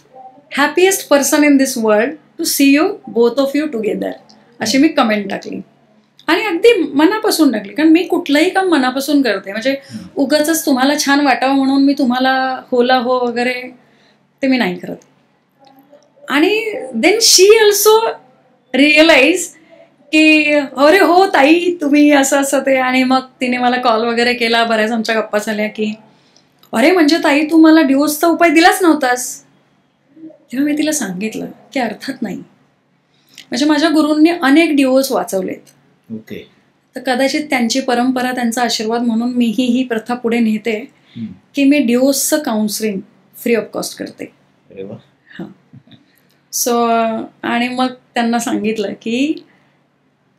happiest person in this world to see you both of you together, अशी मी कमेंट टाकली. आणि अगदी मनापासून टाकली, कारण मी कुठलंही काम मनापासून करते. म्हणजे उगाचच तुम्हाला छान वाटावं म्हणून मी तुम्हाला होला हो वगैरे ते मी नाही करत. आणि देन शी ऑल्सो रिअलाइज की अरे हो ताई तुम्ही असं असं ते. आणि मग तिने मला कॉल वगैरे केला, बऱ्याच आमच्या गप्पा झाल्या की अरे म्हणजे ताई तू मला डिवोर्सचा उपाय दिलाच नव्हतास. तेव्हा मी तिला सांगितलं की अर्थात नाही. म्हणजे माझ्या गुरूंनी अनेक डिवोर्स वाचवलेत. ओके. तर कदाचित त्यांची परंपरा, त्यांचा आशीर्वाद म्हणून मीही ही प्रथा पुढे नेते की मी डिवोर्सचं काउन्सिलिंग फ्री ऑफ कॉस्ट करते. हां. सो आणि मग त्यांना सांगितलं की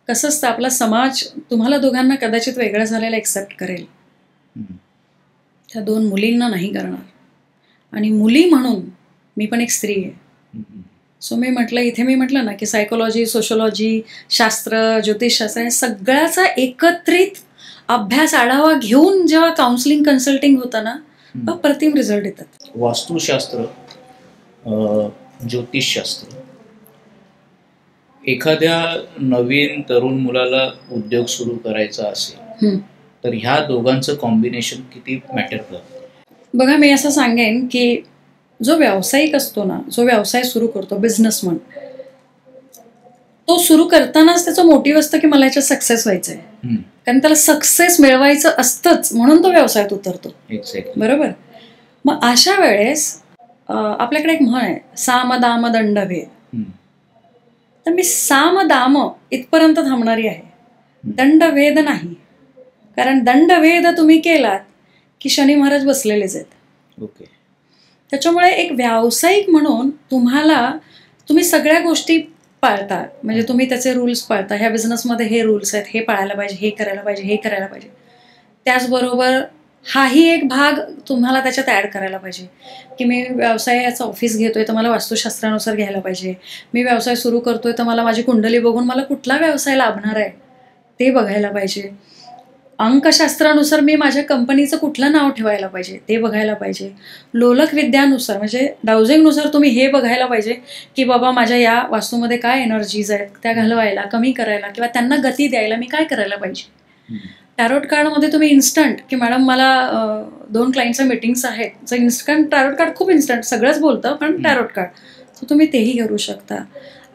कसं असतं, आपला समाज तुम्हाला दोघांना कदाचित वेगळं झालेलं एक्सेप्ट करेल, त्या 2 मुलींना नाही करणार. आणि मुली म्हणून मी पण एक स्त्री आहे. सो मी म्हटलं ना की सायकोलॉजी, सोशोलॉजी, शास्त्र, ज्योतिषशास्त्र या सगळ्याचा एकत्रित अभ्यास आढावा घेऊन जेव्हा काउन्सिलिंग कन्सल्टिंग होतं ना, अप्रतिम रिझल्ट येतात. वास्तुशास्त्र, ज्योतिषशास्त्र, एखाद्या नवीन तरुण मुलाला उद्योग सुरू करायचा असेल तर ह्या दोघांचं कॉम्बिनेशन किती मॅटर करतं? बघा, मी असं सांगेन की जो व्यावसायिक असतो ना, जो व्यवसाय सुरू करतो, बिझनेसमन, तो सुरू करतानाच त्याचं मोटिव्ह असतं की मला याच्यात सक्सेस व्हायचं आहे. कारण त्याला सक्सेस मिळवायचं असतंच म्हणून तो व्यवसायात उतरतो. बरोबर. मग अशा वेळेस आपल्याकडे एक म्हण आहे, साम दाम दंडभेद. तर मी साम दाम इथपर्यंत थांबणारी आहे, दंडभेद नाही. कारण दंडभेद तुम्ही केलात की शनी महाराज बसलेलेच आहेत. ओके. त्याच्यामुळे एक व्यावसायिक म्हणून तुम्ही सगळ्या गोष्टी पाळता. म्हणजे तुम्ही त्याचे रूल्स पाळता. ह्या बिझनेसमध्ये हे रूल्स आहेत, हे पाळायला पाहिजे, हे करायला पाहिजे, हे करायला पाहिजे. त्याचबरोबर हाही एक भाग तुम्हाला त्याच्यात ॲड करायला पाहिजे की मी व्यवसायाचं ऑफिस घेतोय तर मला वास्तुशास्त्रानुसार घ्यायला पाहिजे. मी व्यवसाय सुरू करतोय तर मला माझी कुंडली बघून मला कुठला व्यवसाय लाभणार आहे ते बघायला पाहिजे. अंकशास्त्रानुसार मी माझ्या कंपनीचं कुठलं नाव ठेवायला पाहिजे ते बघायला पाहिजे. लोलक विद्यानुसार म्हणजे डाउजिंगनुसार तुम्ही हे बघायला पाहिजे की बाबा माझ्या या वास्तूमध्ये काय एनर्जीज आहेत त्या घालवायला, कमी करायला किंवा त्यांना गती द्यायला मी काय करायला पाहिजे. टॅरोट कार्डमध्ये तुम्ही इन्स्टंट की मॅडम मला 2 क्लायंटच्या मीटिंग्स आहेत, तर इन्स्टंट टॅरोट कार्ड खूप इन्स्टंट सगळंच बोलतं, पण टॅरोट कार्ड तर तुम्ही तेही करू शकता.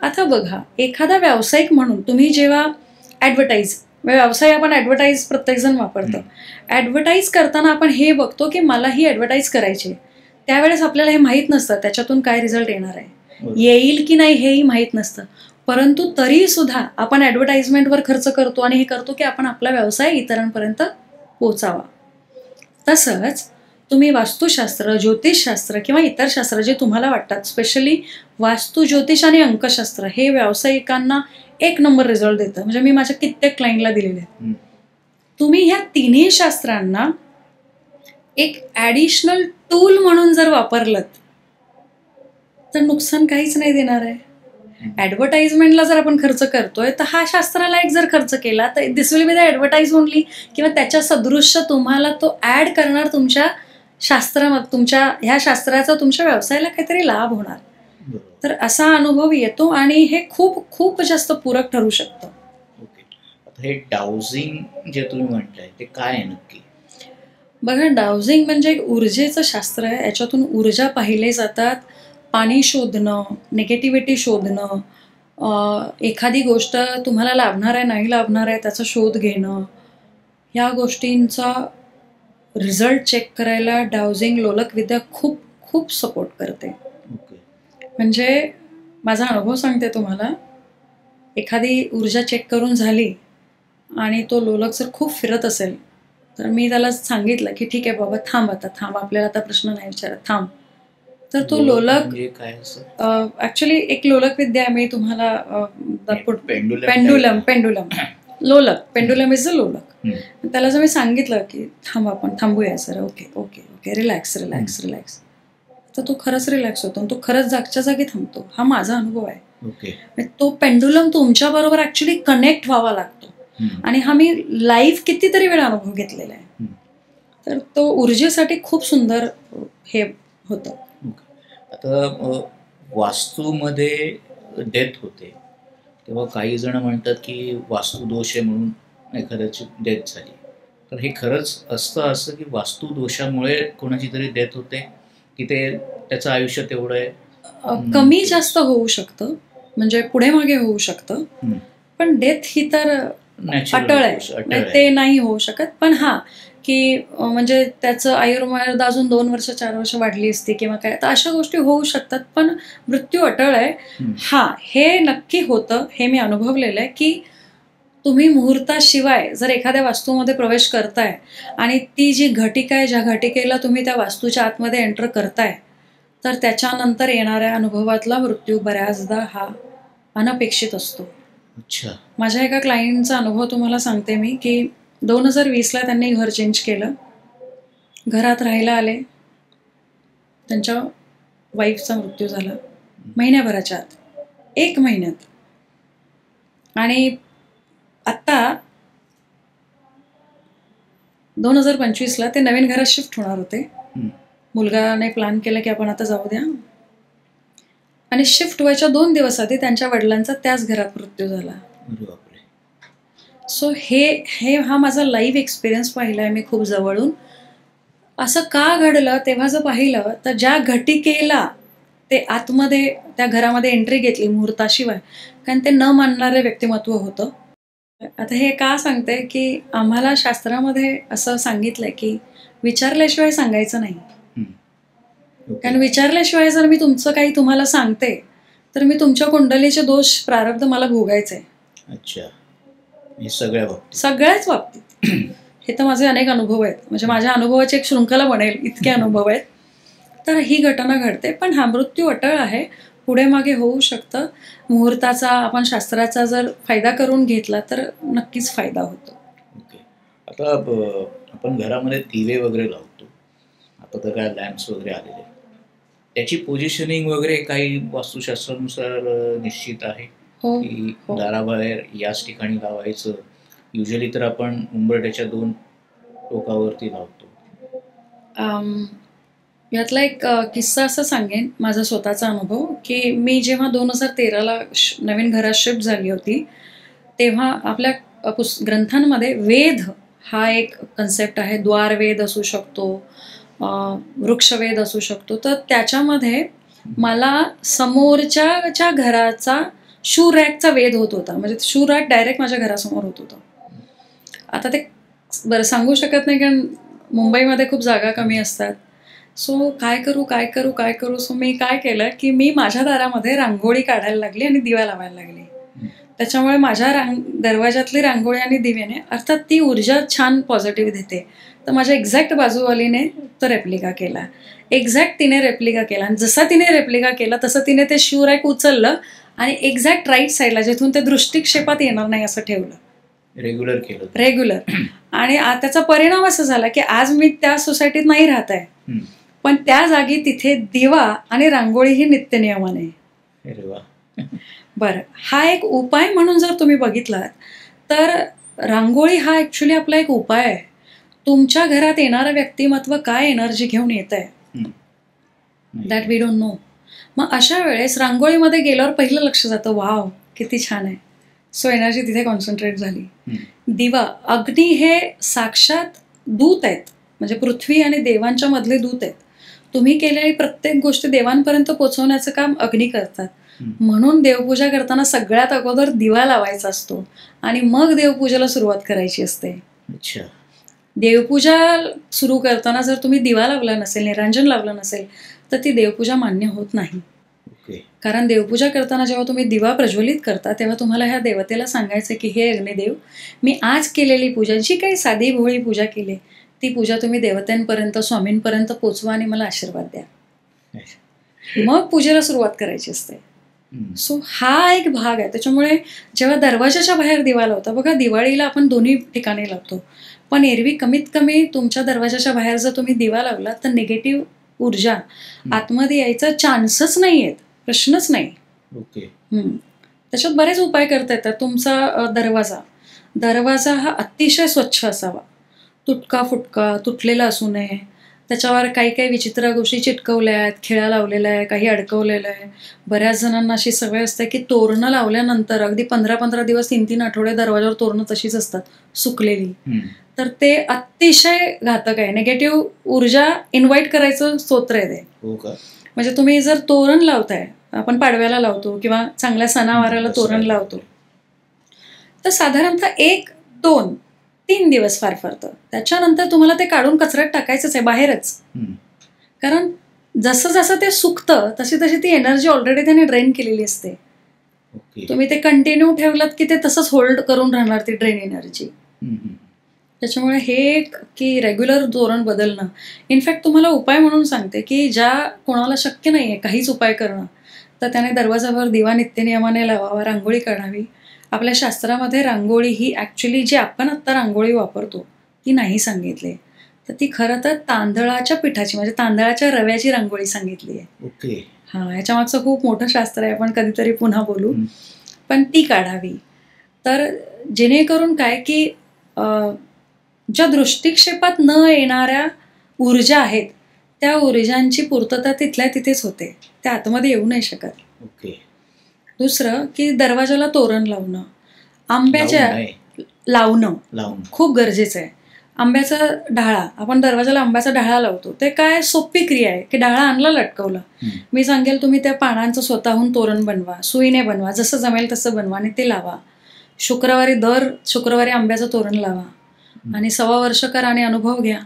आता बघा, एखादा व्यावसायिक म्हणून तुम्ही जेव्हा व्यवसाय आपण ॲडव्हर्टाईज प्रत्येकजण वापरतं. ॲडव्हर्टाईज करताना आपण हे बघतो की मला ही ॲडव्हर्टाईज करायची. त्यावेळेस आपल्याला हे माहीत नसतं त्याच्यातून काय रिझल्ट येणार आहे, येईल की नाही हेही माहीत नसतं. परंतु तरी सुद्धा आपण ॲडव्हर्टाइजमेंटवर खर्च करतो आणि हे करतो की आपण आपला व्यवसाय इतरांपर्यंत पोचावा. तसंच तुम्ही वास्तुशास्त्र, ज्योतिषशास्त्र किंवा इतर शास्त्र जे तुम्हाला वाटतात, स्पेशली वास्तू, ज्योतिष आणि अंकशास्त्र हे व्यावसायिकांना 1 नंबर रिझल्ट देतं. म्हणजे मी माझ्या कित्येक क्लायंटला दिलेले आहेत. तुम्ही ह्या तिन्ही शास्त्रांना एक ॲडिशनल टूल म्हणून जर वापरलं तर नुकसान काहीच नाही देणार आहे. ॲडव्हर्टाइजमेंटला जर आपण खर्च करतोय तर हा शास्त्राला एक जर खर्च केला तर this will be the advertise only, किंवा त्याच्या सदृश्य तुम्हाला तो ॲड करणार तुमच्या शास्त्रामध्ये, तुमच्या ह्या शास्त्राचा तुमच्या व्यवसायाला काहीतरी लाभ होणार. तर असा अनुभव येतो आणि हे खूप खूप जास्त पूरक ठरू शकतं. ओके. आता हे डाउजिंग जे तुम्ही म्हणताय ते काय आहे नक्की? बघा, डाउजिंग म्हणजे एक ऊर्जेचं शास्त्र आहे. याच्यातून ऊर्जा पाहिले जातात. पाणी शोधणं, निगेटिव्हिटी शोधणं, एखादी गोष्ट तुम्हाला लाभणार आहे नाही लाभणार आहे त्याचा शोध घेणं, ह्या गोष्टींचा रिझल्ट चेक करायला डाउजिंग लोलक विद्या खूप खूप सपोर्ट करते. म्हणजे माझा अनुभव सांगते तुम्हाला. एखादी ऊर्जा चेक करून झाली आणि तो लोलक जर खूप फिरत असेल तर मी त्याला सांगितलं की ठीक आहे बाबा, थांब आता, थांब, आपल्याला आता प्रश्न नाही विचारत, थांब. तर तो लोलक म्हणजे काय असं? ऍक्च्युली एक लोलक विद्या आहे, मी तुम्हाला पेंडुलम पेंडुलम लोलक, पेंडुलम इज अ लोलक. त्याला जर मी सांगितलं की थांब, आपण थांबूया sir, okay okay okay, relax relax relax, तर तो खरंच रिलॅक्स होतो आणि तो खरंच जागच्या जागी थांबतो. हा माझा अनुभव आहे. ओके. तो पेंडुलम तुमच्या बरोबर ऍक्च्युली कनेक्ट व्हावा लागतो आणि हा मी लाईव्ह कितीतरी वेळा अनुभव घेतलेला आहे. तर तो ऊर्जेसाठी खूप सुंदर हे होतं. आता वास्तूमध्ये डेथ होते तेव्हा काही जण म्हणतात की वास्तुदोष आहे म्हणून एखाद्याची डेथ झाली. तर हे खरंच असतं असं की वास्तुदोषामुळे कोणाची तरी डेथ होते की ते त्याचं आयुष्य तेवढं आहे? कमी जास्त होऊ शकतं, म्हणजे पुढे मागे होऊ शकतं, पण डेथ ही तर अटळ आहे, ते नाही होऊ शकत. पण हा की म्हणजे त्याचं आयुर्मर्यादा अजून 2 वर्ष 4 वर्ष वाढली असती किंवा काय, तर अशा गोष्टी होऊ शकतात, पण मृत्यू अटळ आहे. हा, हे नक्की होतं, हे मी अनुभवलेलं आहे की तुम्ही मुहूर्ताशिवाय जर एखाद्या वास्तूमध्ये प्रवेश करताय आणि ती जी घटिका आहे, ज्या घटिकेला तुम्ही त्या वास्तूच्या आतमध्ये एंटर करताय, तर त्याच्यानंतर येणाऱ्या अनुभवातला मृत्यू बऱ्याचदा हा अनपेक्षित असतो. अच्छा. माझ्या एका क्लायंटचा अनुभव तुम्हाला सांगते मी की 2020ला त्यांनी घर चेंज केलं, घरात राहायला आले, त्यांच्या वाईफचा मृत्यू झाला महिन्याभराच्या आत, 1 महिन्यात. आणि आत्ता 2025ला ते नवीन घरात शिफ्ट होणार होते. मुलगाने प्लॅन केलं की आपण आता जाऊ द्या, आणि शिफ्ट व्हायच्या 2 दिवस आधी त्यांच्या वडिलांचा त्याच घरात मृत्यू झाला. सो हा माझा लाईव्ह एक्सपिरियन्स पाहिला आहे मी खूप जवळून. असं का घडलं तेव्हा जर पाहिलं तर ज्या घटिकेला ते आतमध्ये त्या घरामध्ये एंट्री घेतली मुहूर्ताशिवाय, कारण ते न मानणारे व्यक्तिमत्व होतं. आता हे का सांगते की आम्हाला शास्त्रामध्ये असं सांगितलंय की विचारल्याशिवाय सांगायचं नाही. कारण विचारल्याशिवाय जर मी तुमचं काही तुम्हाला सांगते तर मी तुमच्या कुंडलीचे दोष प्रारब्ध मला भोगायचे. अच्छा. सगळ्याच बाबतीत. हे तर माझे अनेक अनुभव आहेत, म्हणजे माझ्या अनुभवाची एक शृंखला बनेल इतके अनुभव आहेत. तर ही घटना घडते, पण हा मृत्यू अटळ आहे, पुढे मागे होऊ शकतं. मुहूर्ताचा, आपण शास्त्राचा जर फायदा करून घेतला तर नक्कीच फायदा होतो. ओके. आता आपण घरामध्ये दिवे वगैरे लावतो, आता तर काय लॅम्प्स वगैरे आलेले, त्याची पोझिशनिंग वगैरे काही वास्तुशास्त्रानुसार निश्चित आहे की दाराबाहेर याच ठिकाणी लावायचं? युजली तर आपण उंबरठ्याच्या 2 टोकावरती लावतो. यातला एक किस्सा असं सांगेन, माझा स्वतःचा अनुभव, की मी जेव्हा 2013ला नवीन घरात शिफ्ट झाली होती तेव्हा आपल्या ग्रंथांमध्ये वेद हा एक कन्सेप्ट आहे. द्वारवेद असू शकतो, वृक्षवेद असू शकतो. तर त्याच्यामध्ये मला समोरच्या घराचा शूरॅकचा वेद होत होता, म्हणजे शूरॅक डायरेक्ट माझ्या घरासमोर होत होतं. आता ते बरं सांगू शकत नाही कारण मुंबईमध्ये खूप जागा कमी असतात. सो काय करू. सो मी काय केलं की मी माझ्या दारामध्ये रांगोळी काढायला लागली आणि दिवा लावायला लागली. त्याच्यामुळे माझ्या दरवाजातली रांगोळी आणि दिव्याने, अर्थात ती ऊर्जा छान पॉझिटिव्ह देते. तर माझ्या एक्झॅक्ट बाजूवालीने तो रेप्लिका केला, एक्झॅक्ट तिने रेप्लिका केला, आणि जसा तिने रेप्लिका केला तसं तिने ते शिवरॅक उचललं आणि एक्झॅक्ट राईट साईडला, जिथून ते दृष्टिक्षेपात येणार नाही असं ठेवलं, रेग्युलर. आणि त्याचा परिणाम असा झाला की आज मी त्या सोसायटीत नाही राहत आहे, पण त्या जागी तिथे दिवा आणि रांगोळी ही नित्यनियमाने. बरं, हा एक उपाय म्हणून जर तुम्ही बघितलात तर रांगोळी हा ॲक्च्युली आपला एक उपाय आहे. तुमच्या घरात येणारं व्यक्तिमत्व काय एनर्जी घेऊन येत आहे दॅट वी डोंट नो. मग अशा वेळेस रांगोळीमध्ये गेल्यावर पहिलं लक्ष जातं, वाव किती छान आहे. सो एनर्जी तिथे कॉन्सन्ट्रेट झाली. दिवा, अग्नी हे साक्षात दूत आहेत, म्हणजे पृथ्वी आणि देवांच्या मधले दूत आहेत. तुम्ही केलेली प्रत्येक गोष्ट देवांपर्यंत पोहोचवण्याचं काम अग्नी करतात. म्हणून देवपूजा करताना सगळ्यात अगोदर दिवा लावायचा असतो आणि मग देवपूजेला सुरुवात करायची असते. देवपूजा सुरू करताना जर तुम्ही दिवा लावला नसेल, निरांजन लावलं नसेल, तर ती देवपूजा मान्य होत नाही. ओके. कारण देवपूजा करताना जेव्हा तुम्ही दिवा प्रज्वलित करता तेव्हा तुम्हाला ह्या देवतेला सांगायचं की हे अग्निदेव, मी आज केलेली पूजा, जी काही साधी भोळी पूजा केली, ती पूजा तुम्ही देवतांपर्यंत, स्वामींपर्यंत पोचवा आणि मला आशीर्वाद द्या. मग पूजेला सुरुवात करायची असते. सो हा एक भाग आहे. त्याच्यामुळे जेव्हा दरवाजाच्या बाहेर दिवा लावता, बघा दिवाळीला आपण दोन्ही ठिकाणी लावतो, पण एरवी कमीत कमी तुमच्या दरवाजाच्या बाहेर जर तुम्ही दिवा लावला तर निगेटिव्ह ऊर्जा आतमध्ये यायचा चान्सच नाही आहेत, प्रश्नच नाही. ओके. त्याच्यात बरेच उपाय करता येतात. तुमचा दरवाजा हा अतिशय स्वच्छ असावा, तुटका फुटका तुटलेला असू नये, त्याच्यावर काही काही विचित्र गोष्टी चिटकवल्या आहेत, खिळा लावलेला आहे, काही अडकवलेलं आहे. बऱ्याच जणांना अशी सवय असते की तोरणं लावल्यानंतर अगदी 15-15 दिवस 3-3 आठवडे दरवाजावर तोरणं तशीच असतात सुकलेली. तर ते अतिशय घातक आहे. निगेटिव्ह ऊर्जा इन्व्हाइट करायचं स्तोत्र आहे ते. म्हणजे तुम्ही जर तोरण लावताय, आपण पाडव्याला लावतो किंवा चांगल्या सणावाराला तोरण लावतो, तर साधारणतः 1, 2, 3 दिवस फार तर त्याच्यानंतर तुम्हाला ते काढून कचऱ्यात टाकायचंच आहे बाहेरच. कारण जसं जसं ते सुकतं तशी तशी ती एनर्जी ऑलरेडी त्याने ड्रेन केलेली असते. तुम्ही ते कंटिन्यू ठेवलात की ते तसंच होल्ड करून राहणार ती ड्रेन एनर्जी. त्याच्यामुळे हे की रेग्युलर तोरण बदलणं, इनफॅक्ट तुम्हाला उपाय म्हणून सांगते की ज्या कोणाला शक्य नाहीये काहीच उपाय करणं, तर त्याने दरवाजावर दिवा नित्यनियमाने लावावा, रांगोळी काढावी. आपल्या शास्त्रामध्ये रांगोळी ही ॲक्च्युली जी आपण आत्ता रांगोळी वापरतो ती नाही सांगितली, तर ती खरं तर तांदळाच्या पिठाची, म्हणजे तांदळाच्या रव्याची रांगोळी सांगितली आहे. ओके. हां, ह्याच्या मागचं खूप मोठं शास्त्र आहे, आपण कधीतरी पुन्हा बोलू. पण ती काढावी. तर जेणेकरून काय की ज्या दृष्टिक्षेपात न येणाऱ्या ऊर्जा आहेत त्या ऊर्जांची पूर्तता तिथल्या तिथेच होते, त्या आतमध्ये येऊ नाही शकत. ओके. दुसरं की दरवाजाला तोरण लावणं, आंब्याच्या लावणं खूप गरजेचं आहे. आंब्याचा ढाळा, आपण दरवाजाला आंब्याचा ढाळा लावतो, ते काय सोपी क्रिया आहे की ढाळा आणला, लटकवला. मी सांगेल तुम्ही त्या पानांचं स्वतःहून तोरण बनवा, सुईने बनवा, जसं जमेल तसं बनवा आणि ते लावा. दर शुक्रवारी आंब्याचं तोरण लावा आणि 1.25 वर्ष करा आणि अनुभव घ्या.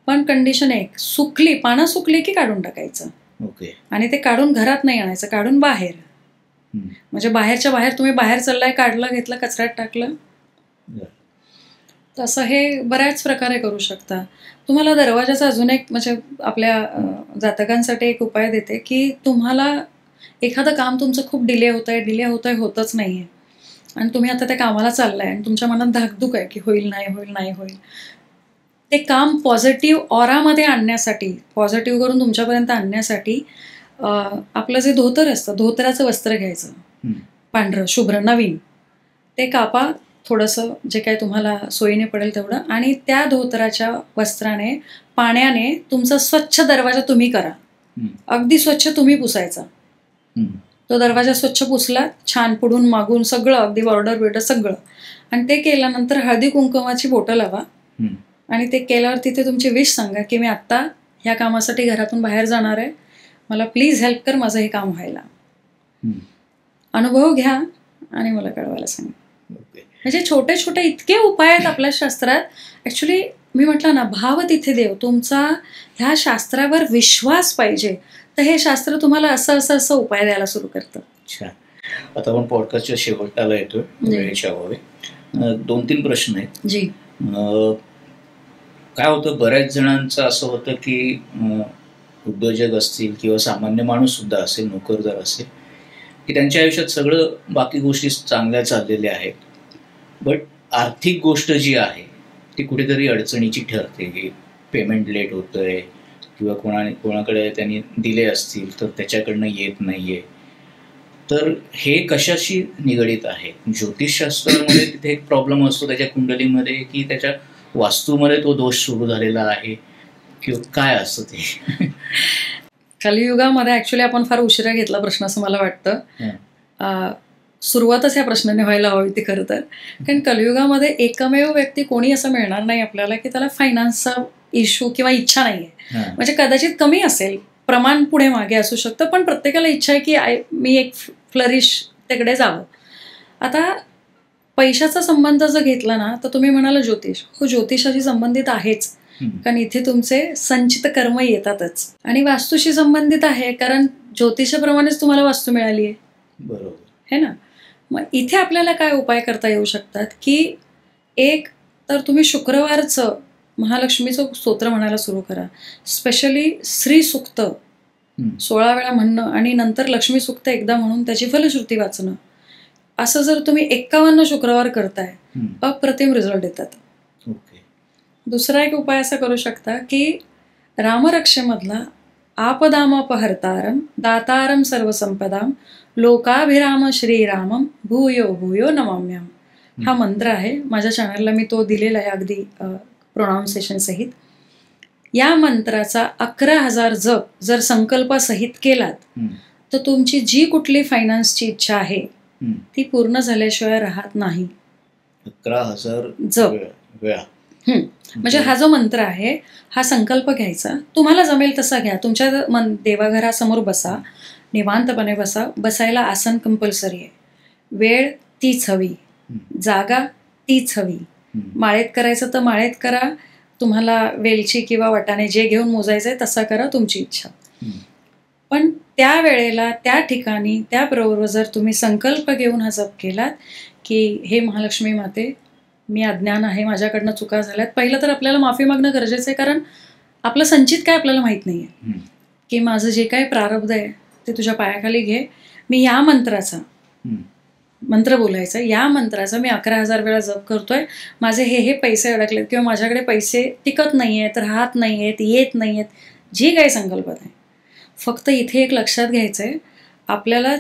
पण कंडिशन एक, पानं सुकली की काढून टाकायचं. ओके. आणि ते काढून घरात नाही आणायचं, काढून बाहेर. म्हणजे बाहेरच्या बाहेर तुम्ही बाहेर चाललाय, काढलं, घेतलं, कचऱ्यात टाकलं. तसं हे बऱ्याच प्रकारे करू शकता. तुम्हाला दरवाजाचा अजून एक, म्हणजे आपल्या जातकांसाठी एक उपाय देते की तुम्हाला एखादं काम तुमचं खूप डिले होतंय, होतच नाहीये, आणि तुम्ही आता त्या कामाला चाललाय आणि तुमच्या मनात धाकधूक आहे की होईल नाही होईल. ते काम पॉझिटिव्ह ऑरामध्ये आणण्यासाठी, पॉझिटिव्ह करून तुमच्यापर्यंत आणण्यासाठी आपलं जे धोतर असतं, धोतराचं वस्त्र घ्यायचं, पांढरं शुभ्र नवीन, ते कापा थोडंसं, जे काय तुम्हाला सोयीने पडेल तेवढं, आणि त्या धोतराच्या वस्त्राने, पाण्याने तुमचा स्वच्छ दरवाजा तुम्ही करा. अगदी स्वच्छ तुम्ही पुसायचा. तो दरवाजा स्वच्छ पुसला, छान पुढून मागून सगळं, अगदी बॉर्डर सगळं, आणि ते केल्यानंतर हळदी कुंकुमाची बोटं लावा आणि ते केल्यावर तिथे तुमची विश सांगा की मी आत्ता ह्या कामासाठी घरातून बाहेर जाणार आहे, मला प्लीज हेल्प कर माझं हे काम व्हायला. अनुभव घ्या आणि मला कळवायला सांगा. म्हणजे छोटे छोटे इतके उपाय आहेत आपल्या शास्त्रात. ॲक्च्युली मी म्हटलं ना, भाव तिथे देव. तुमचा ह्या शास्त्रावर विश्वास पाहिजे, तर हे शास्त्र तुम्हाला असं उपाय द्यायला सुरू करतं. अच्छा, आता आपण पॉडकास्टच्या शेवटाला येतोय, वेळेच्या अभावी 2-3 प्रश्न आहेत. जी. काय होतं, बऱ्याच जणांचं असं होतं की उद्योजक असतील किंवा सामान्य माणूस सुद्धा असेल, नोकरदार असेल, की त्यांच्या आयुष्यात सगळं बाकी गोष्टी चांगल्या चाललेल्या आहेत, बट आर्थिक गोष्ट जी आहे ती कुठेतरी अडचणीची ठरते, की पेमेंट लेट होतंय किंवा कोणाकडे त्यांनी दिले असतील तर त्याच्याकडनं येत नाहीये. तर हे कशाशी निगडीत आहे? ज्योतिषशास्त्रामध्ये तिथे एक प्रॉब्लेम असतो त्याच्या कुंडलीमध्ये, की त्याच्या वास्तूमध्ये तो दोष सुरू झालेला आहे, किंवा काय असतं ते? कलियुगामध्ये ॲक्च्युली आपण फार उशिरा घेतला प्रश्न असं मला वाटतं. सुरुवातच ह्या प्रश्नाने व्हायला हवी ती खरं तर. कारण कलियुगामध्ये एकमेव व्यक्ती कोणी असं मिळणार नाही आपल्याला की त्याला फायनान्सचा इश्यू किंवा इच्छा नाही आहे. म्हणजे कदाचित कमी असेल, प्रमाण पुढे मागे असू शकतं, पण प्रत्येकाला इच्छा आहे की मी एक फ्लरिश तिकडे जावं. आता पैशाचा संबंध जर घेतला ना, तर तुम्ही म्हणाला ज्योतिष, हो ज्योतिषाशी संबंधित आहेच, कारण इथे तुमचे संचित कर्म येतातच. आणि वास्तूशी संबंधित आहे, कारण ज्योतिषाप्रमाणेच तुम्हाला वास्तू मिळाली आहे, बरोबर. है ना. मग इथे आपल्याला काय उपाय करता येऊ शकतात, की एक तर तुम्ही शुक्रवारचं महालक्ष्मीचं स्तोत्र म्हणायला सुरू करा. स्पेशली श्री सूक्त 16 वेळा म्हणणं आणि नंतर लक्ष्मी सूक्त एकदा म्हणून त्याची फलश्रुती वाचणं. असं जर तुम्ही 51 शुक्रवार करताय, अप्रतिम रिझल्ट येतात. ओके. दुसरा एक उपाय असा करू शकता, की रामरक्षेमधला आपदामपहर्तारम दातारम सर्वसंपदाम लोकाभिराम श्रीरामम भूयो भूयो नमाम्याम हा मंत्र आहे. माझ्या चॅनलला मी तो दिलेला आहे अगदी प्रोनाऊन्सिएशन सहित. या मंत्राचा 11,000 जप जर संकल्पासहित केलात तर तुमची जी कुठली फायनान्सची इच्छा आहे ती पूर्ण झाल्याशिवाय राहत नाही. 11,000 जप वेळा. म्हणजे हा जो मंत्र आहे हा संकल्प घ्यायचा, तुम्हाला जमेल तसा घ्या. तुमच्या देवाघरासमोर बसा, निवांतपणे बसा. बसायला आसन कंपल्सरी आहे. वेळ तीच हवी, जागा तीच हवी. माळेत करायचं तर माळेत करा, तुम्हाला वेलची किंवा वाटाणे जे घेऊन मोजायचंय तसा करा, तुमची इच्छा. पण त्या वेळेला त्या ठिकाणी त्याबरोबर जर तुम्ही संकल्प घेऊन हा जप केलात की हे महालक्ष्मी माते, मी अज्ञान आहे, माझ्याकडनं चुका झाल्यात. पहिलं तर आपल्याला माफी मागणं गरजेचं आहे, कारण आपलं संचित काय आपल्याला माहीत नाही आहे. की माझं जे काही प्रारब्ध आहे ते तुझ्या पायाखाली घे. मी या मंत्राचा मंत्र बोलायचा, या मंत्राचा मी 11,000 वेळा जप करतोय. माझे हे पैसे अडकलेत किंवा माझ्याकडे पैसे टिकत नाही आहेत, राहत नाही आहेत, येत नाही आहेत, जी काही संकल्पना आहे. फक्त इथे एक लक्षात घ्यायचं आहे, आपल्याला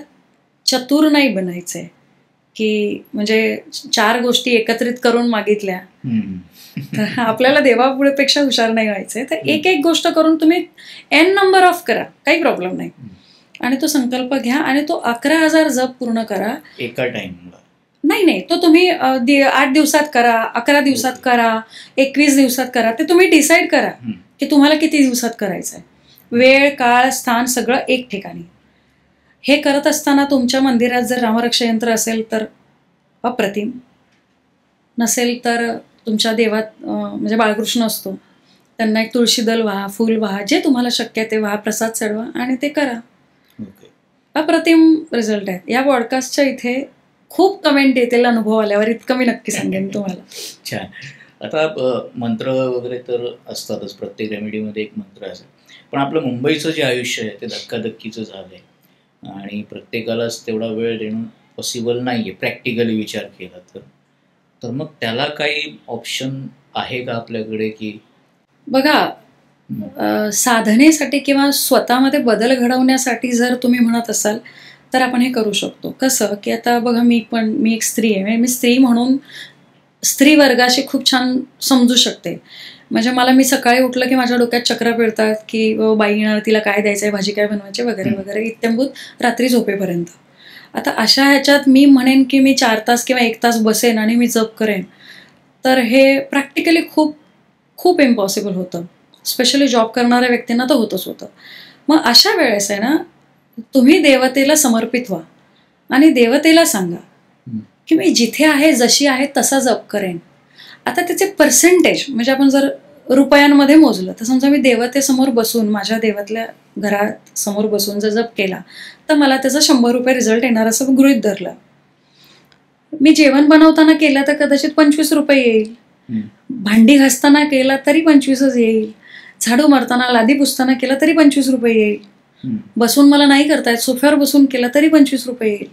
चतुर नाही बनायचं आहे. की म्हणजे 4 गोष्टी एकत्रित करून मागितल्या तर आपल्याला देवापुढेपेक्षा हुशार नाही व्हायचंय. तर एक एक गोष्ट करून तुम्ही n नंबर ऑफ करा, काही प्रॉब्लेम नाही. आणि तो संकल्प घ्या आणि तो 11,000 जप पूर्ण करा एका टाइमला. नाही, तो तुम्ही 8 दिवसात करा, 11 दिवसात करा, 21 दिवसात करा. ते तुम्ही डिसाईड करा की तुम्हाला किती दिवसात करायचं आहे. वेळ, काळ, स्थान सगळं एक ठिकाणी. हे करत असताना तुमच्या मंदिरात जर रामरक्षा यंत्र असेल तर अप्रतिम, नसेल तर तुमच्या देवात म्हणजे बाळकृष्ण असतो, त्यांना एक तुळशी दल व्हा, फूल व्हा, जे तुम्हाला शक्य आहे ते व्हा, प्रसाद चढवा आणि ते करा. अप्रतिम रिझल्ट आहेत. या पॉडकास्टच्या इथे खूप कमेंट येतील अनुभव आल्यावर, इतकं मी नक्की सांगेन तुम्हाला. छान. आता मंत्र वगैरे तर असतातच, प्रत्येक रेमेडीमध्ये एक मंत्र असेल. पण आपलं मुंबईचं जे आयुष्य आहे ते धक्काधक्कीचं झालं आहे आणि प्रत्येकालाच तेवढा वेळ देणं पॉसिबल नाही आहे प्रॅक्टिकली विचार केला तर मग त्याला काही ऑप्शन आहे का आपल्याकडे? की बघा, साधनेसाठी किंवा स्वतःमध्ये बदल घडवण्यासाठी जर तुम्ही म्हणत असाल तर आपण हे करू शकतो. कसं की आता बघा, मी एक स्त्री आहे, मी स्त्री म्हणून स्त्री वर्गाशी खूप छान समजू शकते. म्हणजे मी सकाळी उठलं की माझ्या डोक्यात चक्र फिरतात की बाई येणार, तिला काय द्यायचं आहे, भाजी काय बनवायची वगैरे वगैरे इत्यंभूत रात्री झोपेपर्यंत. आता अशा ह्याच्यात मी म्हणेन की मी 4 तास किंवा 1 तास बसेन आणि मी जप करेन, तर हे प्रॅक्टिकली खूप खूप इम्पॉसिबल होतं. स्पेशली जॉब करणाऱ्या व्यक्तींना तर होतच होतं. मग अशा वेळेस आहे ना, तुम्ही देवतेला समर्पित व्हा आणि देवतेला सांगा की मी जिथे आहे, जशी आहे तसा जप करेन. आता त्याचे पर्सेंटेज म्हणजे आपण जर रुपयांमध्ये मोजलं तर समजा मी देवतेसमोर बसून, माझ्या देवातल्या घरात समोर बसून जर जप केला तर मला त्याचा 100 रुपये रिझल्ट येणार असं गृहीत धरलं. मी जेवण बनवताना केलं तर कदाचित 25 रुपये येईल, भांडी घासताना केला तरी 25च येईल, झाडू मारताना, लादी पुसताना केला तरी 25 रुपये येईल, बसून मला नाही करता येत सोफ्यावर बसून केला तरी 25 रुपये येईल,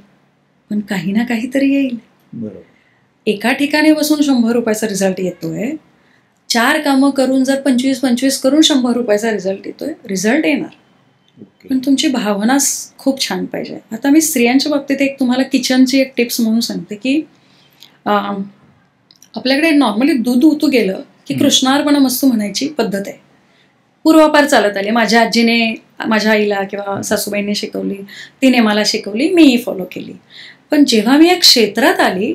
पण काही ना काहीतरी येईल. बरोबर. एका ठिकाणी बसून 100 रुपयाचा रिझल्ट येतोय, 4 कामं करून जर 25-25 करून 100 रुपयाचा रिझल्ट येतोय, रिझल्ट येणार. पण तुमची भावना खूप छान पाहिजे. आता मी स्त्रियांच्या बाबतीत एक तुम्हाला किचनची एक टिप्स म्हणून सांगते की आपल्याकडे नॉर्मली दूध उतू गेलं की कृष्णार्पणमस्तु म्हणायची पद्धत आहे, पूर्वापार चालत आली. माझ्या आजीने माझ्या आईला किंवा सासूबाईंनी शिकवली, तिने मला शिकवली, मीही फॉलो केली. पण जेव्हा मी या क्षेत्रात आली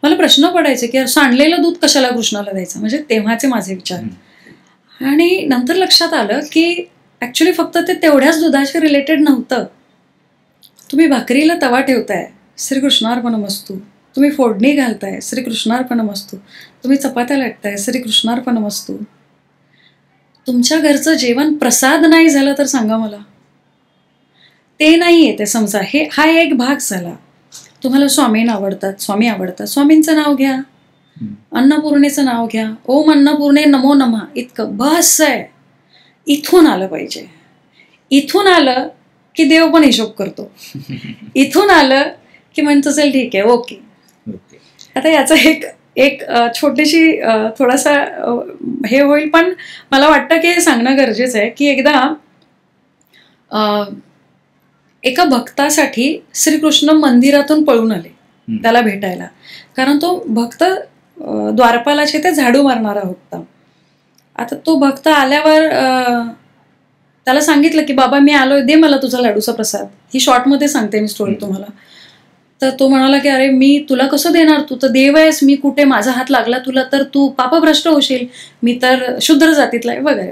मला प्रश्न पडायचे की सांडलेलं दूध कशाला कृष्णाला द्यायचं, म्हणजे तेव्हाचे माझे विचार. आणि नंतर लक्षात आलं की ॲक्च्युली फक्त ते तेवढ्याच दुधाशी रिलेटेड नव्हतं. तुम्ही भाकरीला तवा ठेवताय, श्रीकृष्णार्पणमस्तु. तुम्ही फोडणी घालताय, श्रीकृष्णार्पणमस्तु. तुम्ही चपात्या लाटताय, श्रीकृष्णार्पणमस्तु. तुमच्या घरचं जेवण प्रसाद नाही झालं तर सांगा मला. ते नाहीये ते समजा. हा एक भाग झाला. तुम्हाला स्वामी आवडतात, स्वामींचं नाव घ्या, अन्नपूर्णेचं नाव घ्या, ओम अन्नपूर्णे नमो नमः, इतकं बस आहे. इथून आलं पाहिजे. इथून आलं की देव पण हिशोब करतो. इथून आलं की म्हणतो चल ठीक आहे, ओके. आता याचं एक छोटीशी थोडासा हे होईल, पण मला वाटतं की हे सांगणं गरजेचं आहे की एकदा एका भक्तासाठी श्रीकृष्ण मंदिरातून पळून आले त्याला भेटायला. कारण तो भक्त द्वारपालाचे ते झाडू मारणारा होता. आता तो भक्त आल्यावर त्याला सांगितलं की बाबा मी आलोय, दे मला तुझा लाडूचा प्रसाद. ही शॉर्टमध्ये सांगते मी स्टोरी तुम्हाला. तर तो म्हणाला की अरे मी तुला कसं देणार, तू तर देव आहेस, मी कुठे माझा हात लागला तुला तर तू पापभ्रष्ट होशील, मी तर शूद्र जातीतला आहे वगैरे.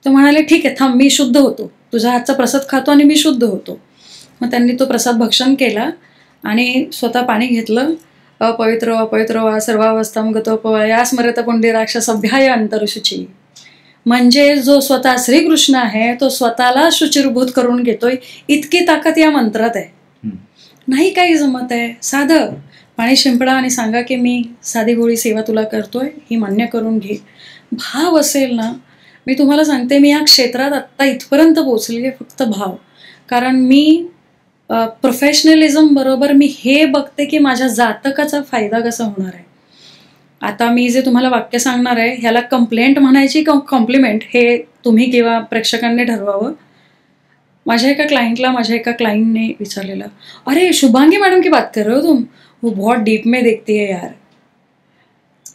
तो म्हणाले ठीक आहे थांब, मी शुद्ध होतो, तुझा हातचा प्रसाद खातो आणि मी शुद्ध होतो. मग त्यांनी तो प्रसाद भक्षण केला आणि स्वतः पाणी घेतलं. अपवित्र अपवित्र वा सर्वावस्थाम गतोपवा या स्मरत पुंडीराक्ष सभ्याय अंतरशुची. म्हणजे जो स्वतः श्रीकृष्ण आहे तो स्वतःला शुचिरभूत करून घेतोय, इतकी ताकद या मंत्रात आहे. नाही काही जमत आहे, साधं पाणी शिंपडा आणि सांगा की मी साधी गोळी सेवा तुला करतोय, ही मान्य करून घे. भाव असेल ना, मी तुम्हाला सांगते मी या क्षेत्रात आत्ता इथपर्यंत पोचली आहे फक्त भाव. कारण मी प्रोफेशनलिझम बरोबर मी हे बघते की माझ्या जातकाचा फायदा कसा होणार आहे. आता मी जे तुम्हाला वाक्य सांगणार आहे ह्याला कंप्लेंट म्हणायची का कॉम्प्लिमेंट हे तुम्ही किंवा प्रेक्षकांनी ठरवावं. माझ्या एका क्लाइंटने विचारलेलं, अरे शुभांगी मैडम की बात कर रहे हो तुम, वो बहुत डीप में देखती है यार.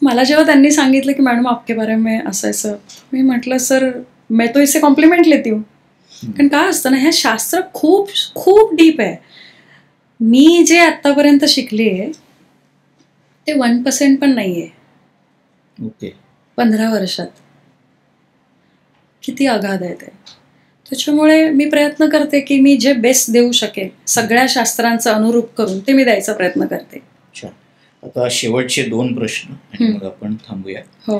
मला जेव्हा त्यांनी सांगितलं की मॅडम आपके बारे में असं, मी म्हटलं सर मैं तो इससे कॉम्प्लिमेंट लेती हूँ. कारण काय असतं ना, ह्या शास्त्र खूप खूप डीप आहे. मी जे आत्तापर्यंत शिकली आहे ते 1% पण नाही आहे. ओके. 15 वर्षात किती अगाध आहे ते. त्याच्यामुळे मी प्रयत्न करते की मी जे बेस्ट देऊ शकेल सगळ्या शास्त्रांचा अनुरूप करून ते मी द्यायचा प्रयत्न करते. आता शेवटचे 2 प्रश्न आणि मग आपण थांबूया. हो.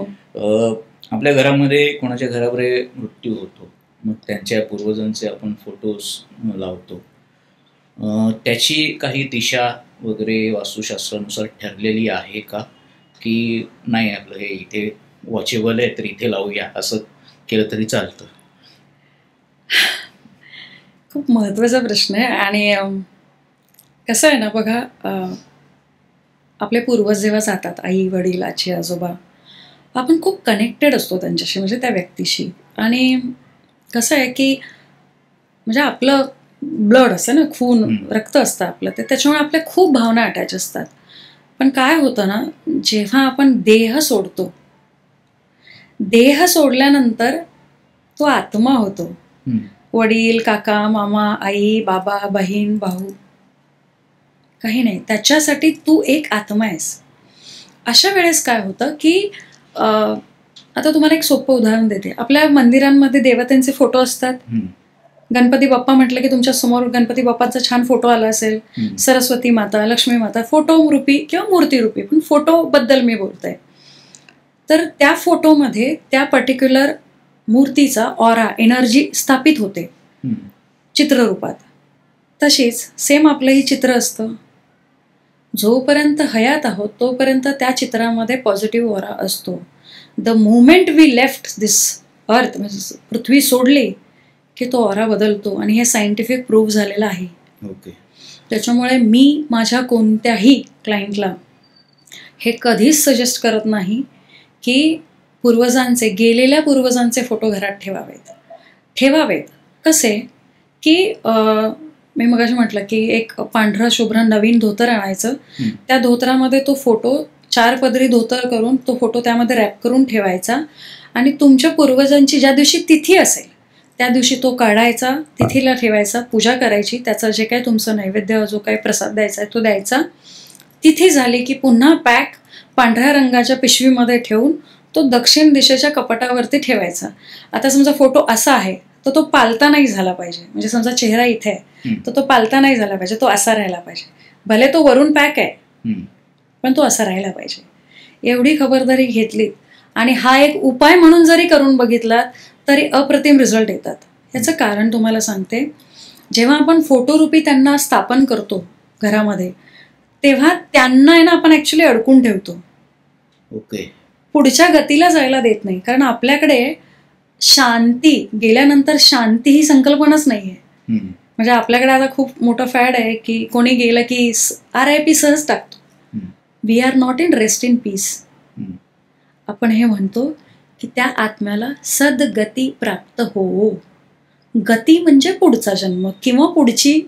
आपल्या घरामध्ये कोणाच्या घरामध्ये मृत्यू होतो, मग त्यांच्या पूर्वजांचे आपण फोटोज लावतो. त्याची काही दिशा वगैरे वास्तुशास्त्रानुसार ठरलेली आहे का, की नाही आपलं हे इथे वॉचेबल आहे तर इथे लावूया असं केलं तरी चालतं? खूप महत्त्वाचा प्रश्न आहे. आणि कसं आहे ना बघा, आपले पूर्वज जेव्हा जातात, आई वडील आजी आजोबा, आपण खूप कनेक्टेड असतो त्यांच्याशी, म्हणजे त्या व्यक्तीशी. आणि कसं आहे की म्हणजे आपलं ब्लड असतं ना, खून रक्त असतं आपलं, ते त्याच्यामुळे आपल्या खूप भावना अटॅच असतात. पण काय होतं ना, जेव्हा आपण देह सोडतो, देह सोडल्यानंतर तो आत्मा होतो. वडील, काका, मामा, आई, बाबा, बहीण, भाऊ, काही नाही, त्याच्यासाठी तू एक आत्मा आहेस. अशा वेळेस काय होतं की आता तुम्हाला एक सोपं उदाहरण देते. आपल्या मंदिरांमध्ये देवतांचे फोटो असतात. गणपती बाप्पा म्हटलं की तुमच्या समोर गणपती बाप्पाचा छान फोटो आला असेल, सरस्वती माता, लक्ष्मी माता, फोटो रूपी किंवा मूर्ती रूपी, पण फोटो बद्दल मी बोलते. तर त्या फोटोमध्ये त्या पर्टिक्युलर मूर्तीचा ऑरा, एनर्जी स्थापित होते चित्ररूपात. तशीच सेम आपलंही चित्र असतं. जोपर्यंत हयात आहोत तोपर्यंत त्या चित्रामध्ये पॉझिटिव्ह ऑरा असतो. The moment we left this earth, म्हणजे पृथ्वी सोडली, की तो ऑरा बदलतो. आणि हे सायंटिफिक प्रूव्ह झालेलं आहे. ओके. त्याच्यामुळे मी माझ्या कोणत्याही क्लायंटला हे कधीच सजेस्ट करत नाही की गेलेल्या पूर्वजांचे फोटो घरात ठेवावेत. कसे की मी मगाशी म्हटलं की एक पांढरा शुभ्र नवीन धोतर आणायचं, त्या धोतरामध्ये तो फोटो 4 पदरी धोतर करून तो फोटो त्यामध्ये रॅप करून ठेवायचा. आणि तुमच्या पूर्वजांची ज्या दिवशी तिथी असेल त्या दिवशी तो काढायचा, तिथीला ठेवायचा, पूजा करायची, त्याचं जे काही तुमचं नैवेद्य, जो काही प्रसाद द्यायचा आहे तो द्यायचा. तिथी झाली की पुन्हा पॅक पांढऱ्या रंगाच्या पिशवीमध्ये ठेवून तो दक्षिण दिशेच्या कपाटावरती ठेवायचा. आता समजा फोटो असा आहे तर तो पालता नाही झाला पाहिजे. म्हणजे समजा चेहरा इथे आहे तर तो पालता नाही झाला पाहिजे, तो असा राहायला पाहिजे. भले तो वरून पॅक आहे पण तो असा राहायला पाहिजे. एवढी खबरदारी घेतली आणि हा एक उपाय म्हणून जरी करून बघितलात तरी अप्रतिम रिझल्ट येतात. याचं कारण तुम्हाला सांगते. जेव्हा आपण फोटोरूपी त्यांना स्थापन करतो घरामध्ये, तेव्हा त्यांना आहे ना आपण ऍक्च्युली अडकून ठेवतो. ओके. पुढच्या गतीला जायला देत नाही. कारण आपल्याकडे शांती गेल्यानंतर शांती ही संकल्पनाच नाहीये. म्हणजे आपल्याकडे आता खूप मोठं फॅड आहे की कोणी गेलं की RIP सहज टाकतो. We are not in rest in peace. आपण हे म्हणतो की त्या आत्म्याला सद्गती प्राप्त हो. गती म्हणजे पुढचा जन्म किंवा पुढची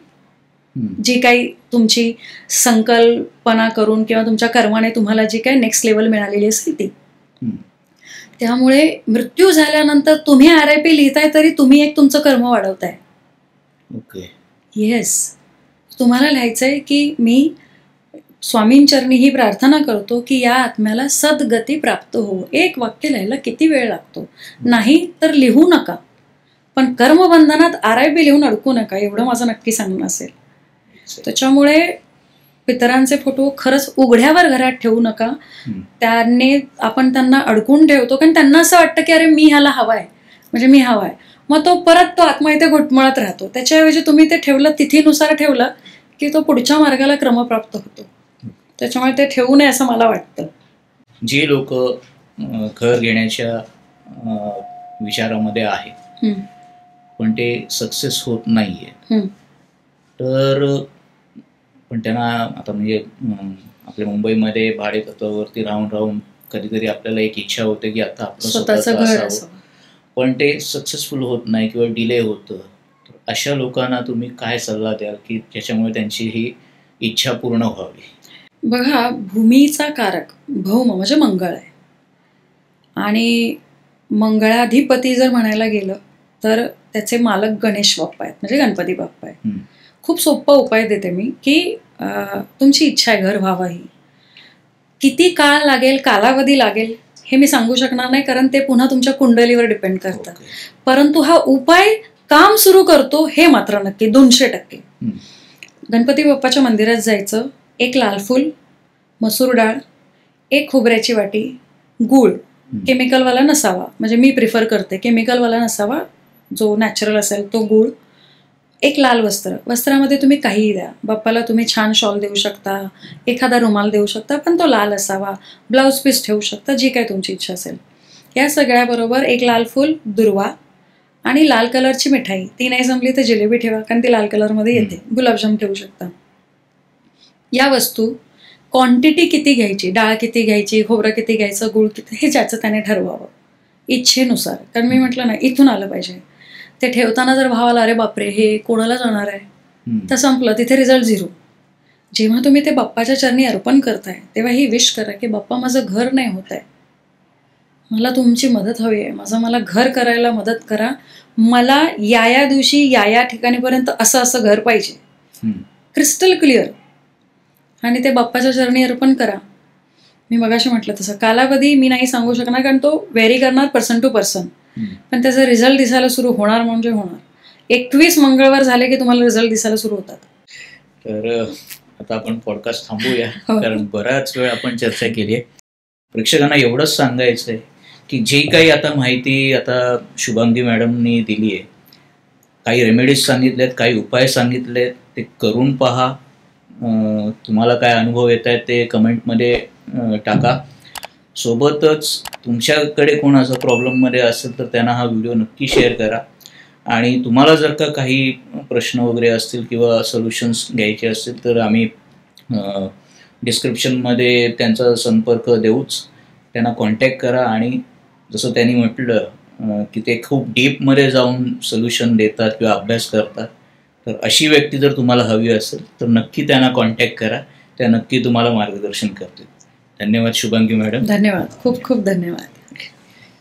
जी काही तुमची संकल्पना करून किंवा तुमच्या कर्माने तुम्हाला जी काही नेक्स्ट लेवल मिळालेली असेल ती. त्यामुळे मृत्यू झाल्यानंतर तुम्ही RIP लिहिताय तरी तुम्ही एक तुमचं कर्म वाढवताय. ओके. येस. तुम्हाला लिहायचंय की मी स्वामींचरणी ही प्रार्थना करतो की या आत्म्याला सद्गती प्राप्त हो. एक वाक्य लिहायला किती वेळ लागतो? नाही तर लिहू नका, पण कर्मबंधनात RIP लिहून अडकू नका, एवढं माझं नक्की सांगणं असेल. त्याच्यामुळे पितरांचे फोटो खरंच उघड्यावर घरात ठेवू नका. त्याने आपण त्यांना अडकून ठेवतो कारण त्यांना असं वाटतं की अरे मी ह्याला हवाय, म्हणजे मी हवाय, मग तो परत तो आत्मा इथे घुटमळत राहतो. त्याच्याऐवजी तुम्ही ते ठेवलं, तिथीनुसार ठेवलं की तो पुढच्या मार्गाला क्रमप्राप्त होतो. त्याच्यामुळे ते ठेवू नये असं मला वाटतं. जे लोक घर घेण्याच्या विचारामध्ये आहेत पण ते सक्सेस होत नाहीये, तर पण त्यांना आता म्हणजे आपल्या मुंबईमध्ये भाडेतत्वावरती राहून राहून कधीतरी आपल्याला एक इच्छा होते की आता आपलं स्वतःचं घर असावं, पण ते सक्सेसफुल होत नाही किंवा डिले होतं. तर अशा लोकांना तुम्ही काय सल्ला द्याल की ज्याच्यामुळे त्यांची ही इच्छा पूर्ण व्हावी? बघा, भूमीचा कारक भौम म्हणजे मंगळ आहे आणि मंगळाधिपती जर म्हणायला गेलं तर त्याचे मालक गणेश बाप्पा आहेत, म्हणजे गणपती बाप्पा आहे. खूप सोपा उपाय देते मी की तुमची इच्छा आहे घर व्हावं, ही किती काळ लागेल, कालावधी लागेल हे मी सांगू शकणार नाही कारण ते पुन्हा तुमच्या कुंडलीवर डिपेंड करतं. परंतु हा उपाय काम सुरू करतो हे मात्र नक्की 200%. गणपती बाप्पाच्या मंदिरात जायचं, एक लाल फूल, मसूर डाळ, एक खोबऱ्याची वाटी, गूळ, केमिकलवाला नसावा, म्हणजे मी प्रिफर करते केमिकलवाला नसावा, जो नॅचरल असेल तो गूळ, एक लाल वस्त्र. वस्त्रामध्ये तुम्ही काहीही द्या, बाप्पाला तुम्ही छान शॉल देऊ शकता, एखादा रुमाल देऊ शकता, पण तो लाल असावा, ब्लाऊज पीस ठेवू शकता, जी काय तुमची इच्छा असेल. या सगळ्याबरोबर एक लाल फूल, दुर्वा आणि लाल कलरची मिठाई. ती नाही जमली तर जिलेबी ठेवा कारण ती लाल कलरमध्ये येते, गुलाबजाम ठेवू शकता. या वस्तू क्वांटिटी किती घ्यायची, डाळ किती घ्यायची, खोबरं किती घ्यायचं, गूळ किती, हे ज्याचं त्याने ठरवावं इच्छेनुसार. कारण मी म्हटलं ना, इथून आलं पाहिजे. ते ठेवताना जर भावाला अरे बापरे हे कोणाला जाणार आहे, तर संपलं, तिथे रिझल्ट 0. जेव्हा तुम्ही ते बाप्पाच्या चरणी अर्पण करताय तेव्हा ही विश करा की बाप्पा माझं घर नाही होत आहे, मला तुमची मदत हवी आहे, मला घर करायला मदत करा, मला या दिवशी या ठिकाणीपर्यंत असं घर पाहिजे, क्रिस्टल क्लिअर. आणि ते बाप्पाच्या चरणी अर्पण करा. मी मगाशी म्हटलं तसं कालावधी मी नाही सांगू शकणार कारण तो व्हेरी करणार पर्सन टू पर्सन, पण त्याचा रिझल्ट दिसायला सुरू होणार म्हणजे होणार. 21 मंगळवार झाले की तुम्हाला रिझल्ट दिसायला सुरू होतात. तर आता आपण पॉडकास्ट थांबूया कारण बराच वेळ आपण चर्चा केली आहे. प्रेक्षकांना एवढंच सांगायचं आहे की जे काही आता माहिती आता शुभांगी मॅडमनी दिली आहे, काही रेमेडीज सांगितलेत, काही उपाय सांगितलेत, ते करून पहा. तुम्हाला काय अनुभव येत आहेत ते कमेंटमध्ये टाका. सोबतच तुमच्याकडे कोणाचा प्रॉब्लेममध्ये असेल तर त्यांना हा व्हिडिओ नक्की शेअर करा. आणि तुम्हाला जर का काही प्रश्न वगैरे असतील किंवा सोल्युशन्स घ्यायचे असतील तर आम्ही डिस्क्रिप्शनमध्ये त्यांचा संपर्क देऊच, त्यांना कॉन्टॅक्ट करा. आणि जसं त्यांनी म्हटलं की ते खूप डीपमध्ये जाऊन सोल्युशन देतात किंवा अभ्यास करतात, तर अशी व्यक्ती जर तुम्हाला हवी असेल तर नक्की त्यांना कॉन्टॅक्ट करा, त्या नक्की तुम्हाला मार्गदर्शन करतील. धन्यवाद शुभांगी मॅडम. धन्यवाद, खूप खूप धन्यवाद.